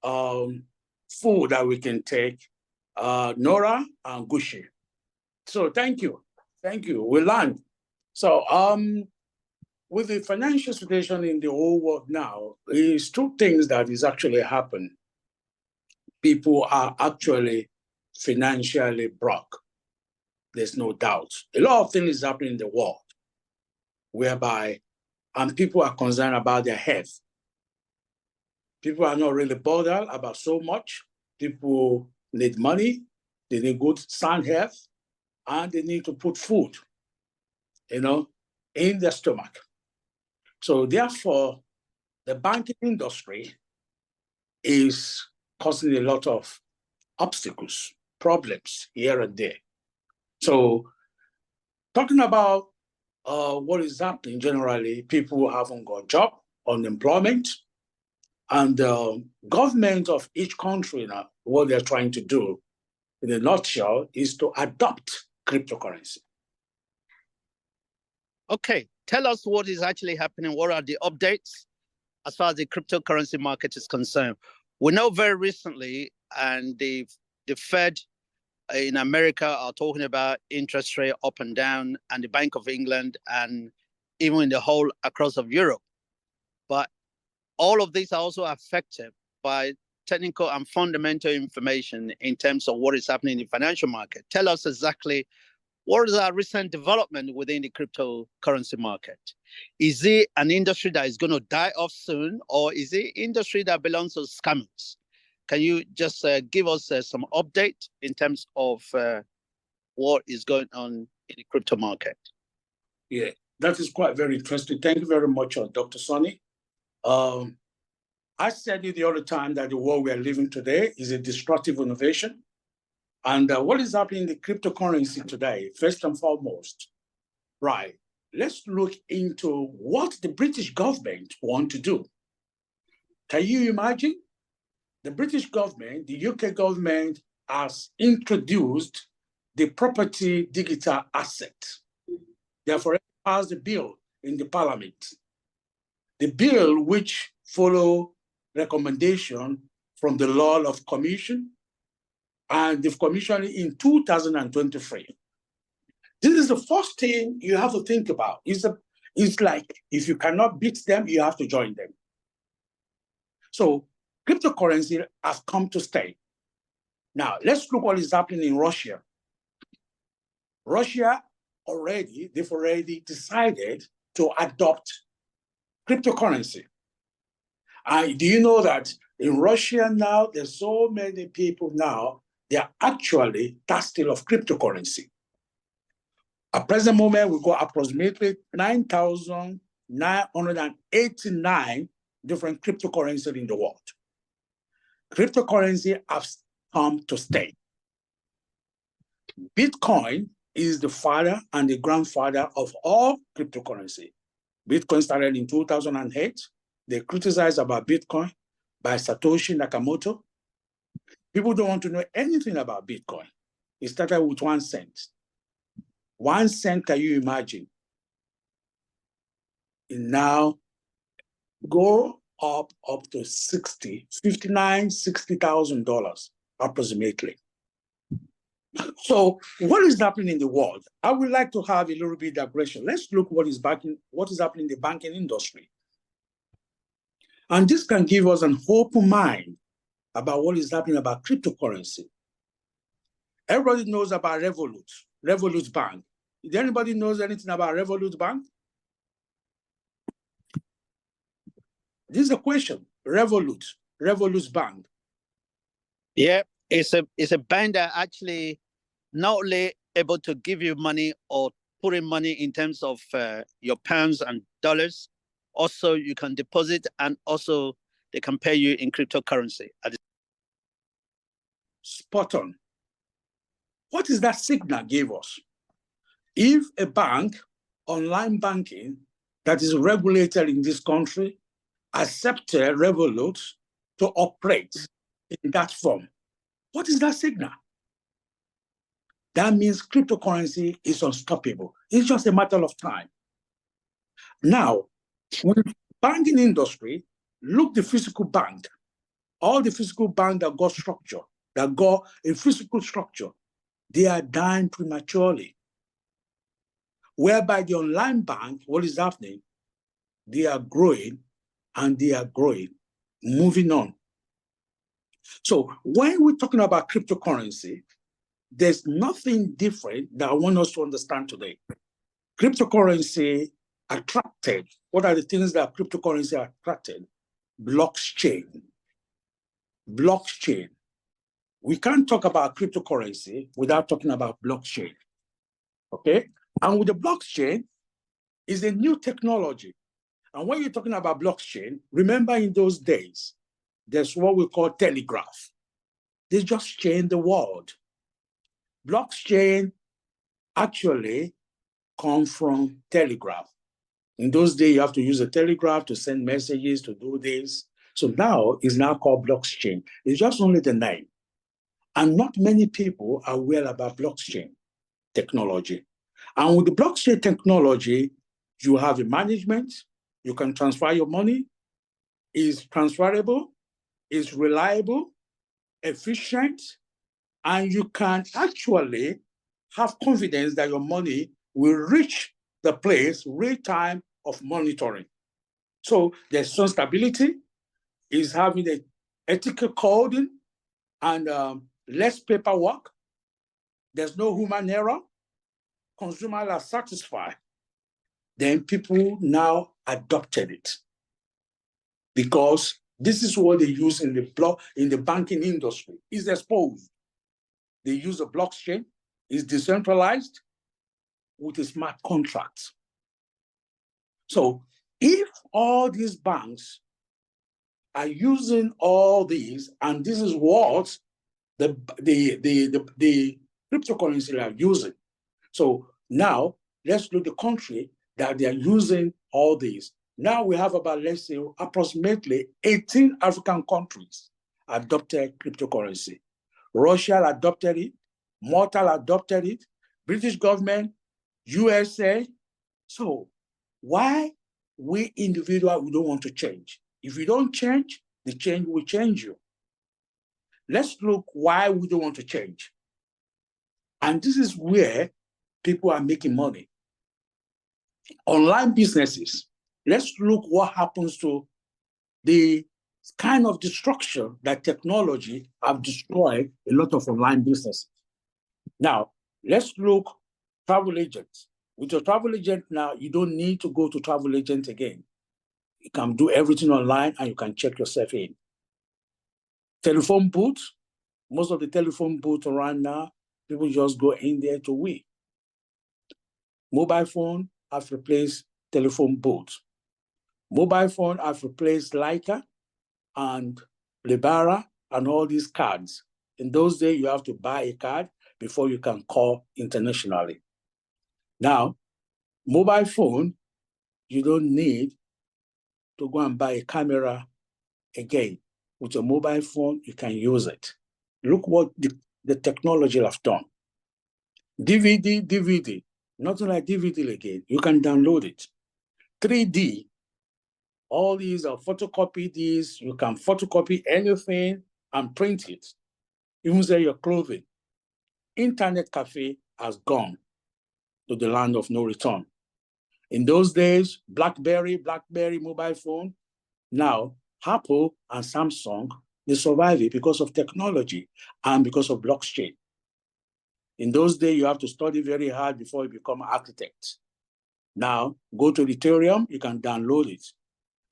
food that we can take, Nora and Gushi. So thank you. We learned. So with the financial situation in the whole world now, there's two things that is actually happening. People are actually financially broke. There's no doubt. A lot of things is happening in the world whereby people are concerned about their health. People are not really bothered about so much. People need money, they need good sound health, and they need to put food, in their stomach. So therefore, the banking industry is causing a lot of obstacles, problems here and there. So talking about what is happening generally, people haven't got a job, unemployment, and government of each country now, what they're trying to do, in a nutshell, is to adopt cryptocurrency. Okay, tell us what is actually happening. What are the updates as far as the cryptocurrency market is concerned? We know very recently, and the Fed in America are talking about interest rate up and down, and the Bank of England, and even in the whole across of Europe. But all of these are also affected by technical and fundamental information in terms of what is happening in the financial market. Tell us exactly what is our recent development within the cryptocurrency market? Is it an industry that is going to die off soon, or is it industry that belongs to scammers? Can you just give us some update in terms of what is going on in the crypto market? Yeah, that is quite very interesting. Thank you very much, Dr. Sonny. I said it the other time that the world we are living today is a destructive innovation. And what is happening in the cryptocurrency today, first and foremost, right? Let's look into what the British government want to do. Can you imagine? The British government, the UK government has introduced the property digital asset. Therefore, passed the bill in the parliament. The bill which follow recommendation from the Law of Commission, and they've commissioned it in 2023. This is the first thing you have to think about. It's like, if you cannot beat them, you have to join them. So cryptocurrency has come to stay. Now, let's look what is happening in Russia. Russia they've already decided to adopt cryptocurrency. Do you know that in Russia now, there's so many people now, they're actually thirsty of cryptocurrency. At present moment, we've got approximately 9,989 different cryptocurrencies in the world. Cryptocurrency has come to stay. Bitcoin is the father and the grandfather of all cryptocurrency. Bitcoin started in 2008. They criticized about Bitcoin by Satoshi Nakamoto. People don't want to know anything about Bitcoin. It started with 1 cent. 1 cent, can you imagine? It now go up to $60,000 approximately. So what is happening in the world? I would like to have a little bit of digression. Let's look what is happening in the banking industry. And this can give us an open mind about what is happening about cryptocurrency. Everybody knows about Revolut Bank. Did anybody knows anything about Revolut Bank? This is a question. Revolut Bank. Yeah, it's a bank that actually not only able to give you money or put in money in terms of your pounds and dollars, also you can deposit, and also they can pay you in cryptocurrency. Spot on. What is that signal gave us? If a bank, online banking, that is regulated in this country, accepted Revolut to operate in that form, what is that signal? That means cryptocurrency is unstoppable. It's just a matter of time. Now, when the banking industry look the physical bank, all the physical bank that got structure, that got a physical structure, they are dying prematurely. Whereby the online bank, what is happening? They are growing and they are growing, moving on. So when we're talking about cryptocurrency, there's nothing different that I want us to understand today. Cryptocurrency attracted, what are the things that cryptocurrency attracted? Blockchain. Blockchain. We can't talk about cryptocurrency without talking about blockchain. Okay? And with the blockchain is a new technology. And when you're talking about blockchain, remember in those days, there's what we call telegraph. They just changed the world. Blockchain actually come from telegraph. In those days, you have to use a telegraph to send messages, to do this. So now it's now called blockchain. It's just only the name. And not many people are aware about blockchain technology. And with the blockchain technology, you have a management, you can transfer your money, it's transferable, it's reliable, efficient, and you can actually have confidence that your money will reach the place real time of monitoring. So there's some stability, is having an ethical coding and less paperwork. There's no human error. Consumers are satisfied. Then people now adopted it because this is what they use in the banking industry. It's exposed. They use a blockchain. It's decentralized with a smart contract. So if all these banks are using all these, and this is what the cryptocurrency are using. So now let's look at the country that they are using all these. Now we have about, let's say, approximately 18 African countries adopted cryptocurrency. Russia adopted it, Malta adopted it, British government, USA. So why we individuals, we don't want to change? If you don't change, the change will change you. Let's look why we don't want to change. And this is where people are making money. Online businesses. Let's look what happens to the kind of destruction that technology have destroyed a lot of online businesses. Now, let's look travel agents. With your travel agent now, you don't need to go to travel agent again. You can do everything online and you can check yourself in. Telephone booths, most of the telephone booths around now, people just go in there to wait. Mobile phone have replaced telephone booths. Mobile phone have replaced Leica and Libera and all these cards. In those days, you have to buy a card before you can call internationally. Now, mobile phone, you don't need to go and buy a camera again. With your mobile phone, you can use it. Look what the technology have done. DVD, nothing like DVD again. You can download it. 3D, all these are photocopy these. You can photocopy anything and print it. Even say your clothing. Internet cafe has gone to the land of no return. In those days, BlackBerry mobile phone, now Apple and Samsung, they survive it because of technology and because of blockchain. In those days, you have to study very hard before you become an architect. Now, go to Ethereum, you can download it.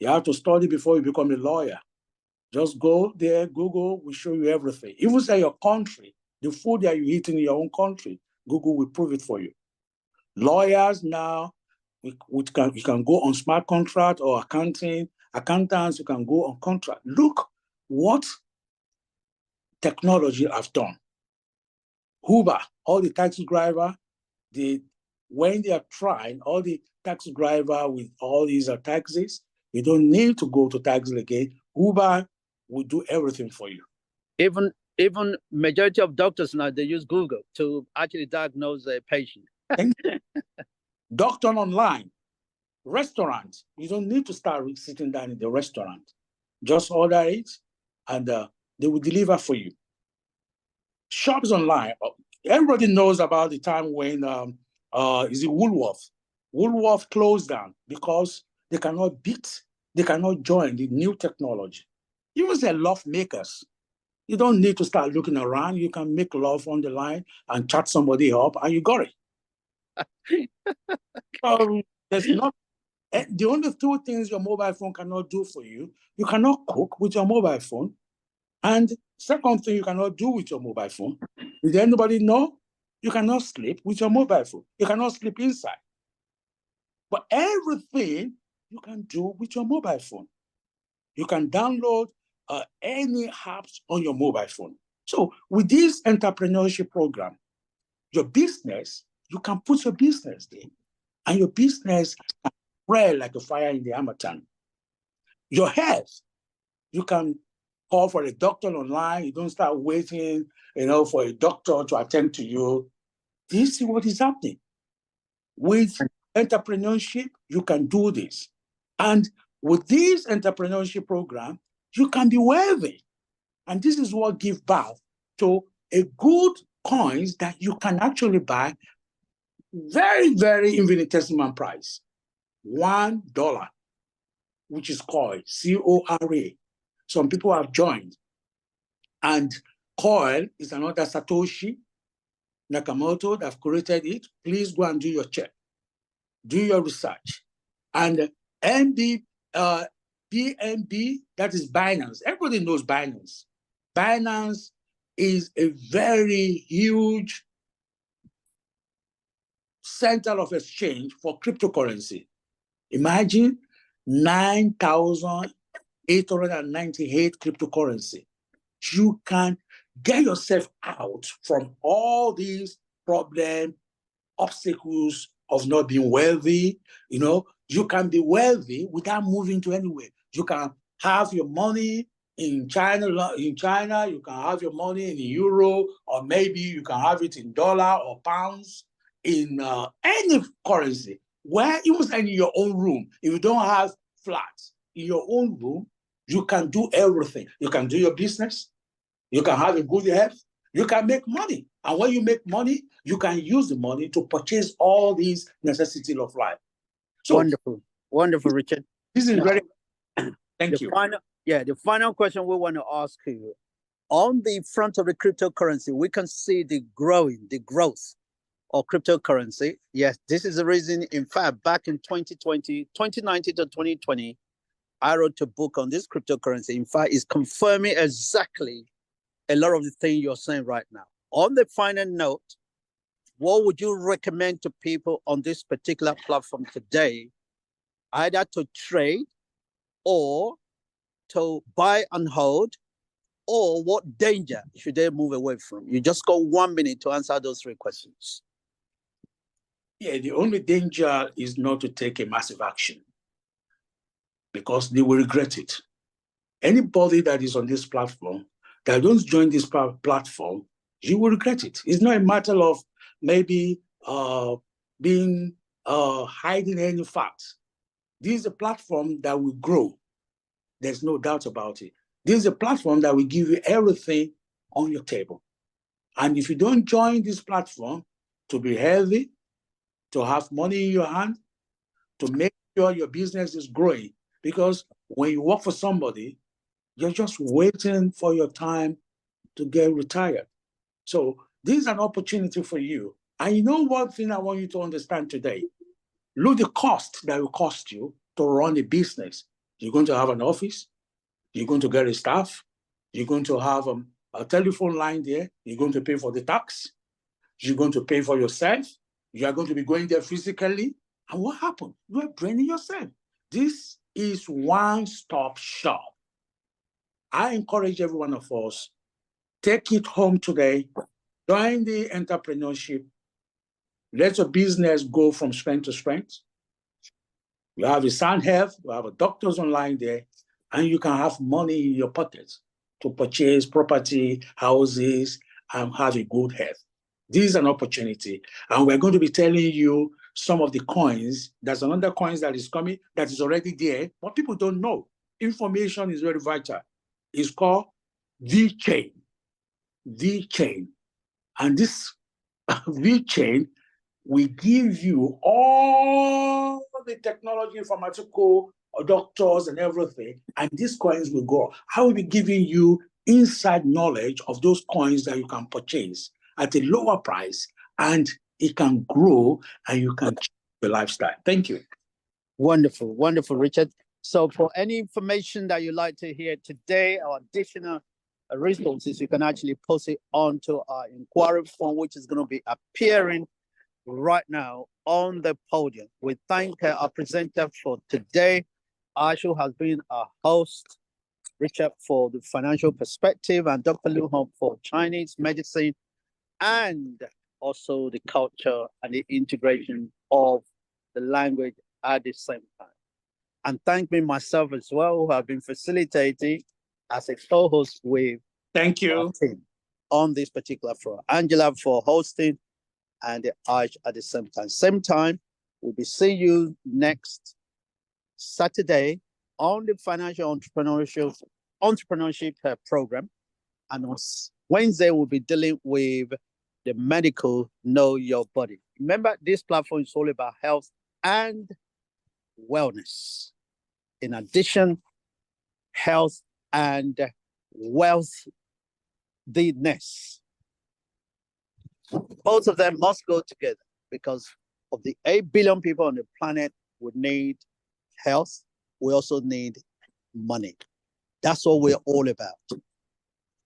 You have to study before you become a lawyer. Just go there, Google will show you everything. Even say your country, the food that you eat in your own country, Google will prove it for you. Lawyers now, you can go on smart contract or accounting. Accountants, you can go on contract. Look what technology have done. Uber, all the taxi driver, when they are trying, all the taxi driver with all these taxis, you don't need to go to taxi again. Uber will do everything for you. Even majority of doctors now, they use Google to actually diagnose a patient. Doctor online, restaurant, you don't need to start sitting down in the restaurant. Just order it and they will deliver for you. Shops online, everybody knows about the time when is it Woolworth? Woolworth closed down because they cannot join the new technology. Even the love makers, you don't need to start looking around. You can make love on the line and chat somebody up and you got it. There's not, the only two things your mobile phone cannot do for you, you cannot cook with your mobile phone. And second thing you cannot do with your mobile phone, did anybody know? You cannot sleep with your mobile phone. You cannot sleep inside. But everything you can do with your mobile phone. You can download any apps on your mobile phone. So with this entrepreneurship program, your business, you can put your business there. And your business can spread like a fire in the Amazon. Your health, you can call for a doctor online. You don't start waiting, for a doctor to attend to you. This is what is happening. With entrepreneurship, you can do this. And with this entrepreneurship program, you can be wealthy. And this is what gives birth to a good coins that you can actually buy very, very infinitesimal price. $1, which is called CORA. Some people have joined. And COIL is another Satoshi Nakamoto that have created it. Please go and do your check. Do your research. And BNB, that is Binance. Everybody knows Binance. Binance is a very huge center of exchange for cryptocurrency. Imagine 9,898 cryptocurrency. You can get yourself out from all these problems, obstacles of not being wealthy. You can be wealthy without moving to anywhere. You can have your money in China, you can have your money in euro, or maybe you can have it in dollar or pounds, in any currency, where even in your own room. If you don't have flats in your own room, you can do everything. You can do your business. You can have a good health. You can make money. And when you make money, you can use the money to purchase all these necessities of life. So Wonderful, Richard. This is very, thank you. The final question we want to ask you. On the front of the cryptocurrency, we can see the growth of cryptocurrency. Yes, this is the reason, in fact, back in 2019 to 2020, I wrote a book on this cryptocurrency. In fact, it's confirming exactly a lot of the things you're saying right now. On the final note, what would you recommend to people on this particular platform today, either to trade or to buy and hold, or what danger should they move away from? You just got 1 minute to answer those three questions. Yeah, the only danger is not to take a massive action, because they will regret it. Anybody that is on this platform that don't join this platform, you will regret it. It's not a matter of maybe hiding any facts. This is a platform that will grow. There's no doubt about it. This is a platform that will give you everything on your table. And if you don't join this platform to be healthy, to have money in your hand, to make sure your business is growing, because when you work for somebody, You're just waiting for your time to get retired. So this is an opportunity for you. And you know one thing I want you to understand today? Look the cost that will cost you to run a business. You're going to have an office. You're going to get a staff. You're going to have a telephone line there. You're going to pay for the tax. You're going to pay for yourself. You are going to be going there physically. And what happened? You are draining yourself. This is one-stop shop. I encourage every one of us, take it home today, join the entrepreneurship. Let your business go from strength to strength. You have a sound health, you have a doctors online there, and you can have money in your pocket to purchase property, houses, and have a good health. This is an opportunity. And we're going to be telling you some of the coins. There's another coins that is coming that is already there, but people don't know. Information is very vital. It's called V-Chain. V-Chain. And this V-Chain will give you all the technology, pharmaceutical, doctors, and everything, and these coins will go. I will be giving you inside knowledge of those coins that you can purchase at a lower price, and it can grow, and you can change your lifestyle. Thank you. Wonderful, wonderful, Richard. So for any information that you'd like to hear today or additional resources, you can actually post it onto our inquiry form, which is going to be appearing right now on the podium. We thank our presenter for today. Ashu has been our host, Richard for the financial perspective, and Dr. Lu Hong for Chinese medicine, and also the culture and the integration of the language at the same time. And thank me myself as well, who have been facilitating as a co-host with Thank you team on this particular floor. Angela for hosting, and the Arch at the same time. Same time, we'll be seeing you next Saturday on the financial entrepreneurship program. And on Wednesday, we'll be dealing with the medical Know Your Body. Remember, this platform is all about health and wellness. In addition, health and wealthiness. Both of them must go together because of the 8 billion people on the planet would need health. We also need money. That's what we're all about.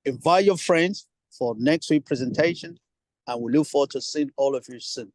Invite your friends for next week's presentation, and we look forward to seeing all of you soon.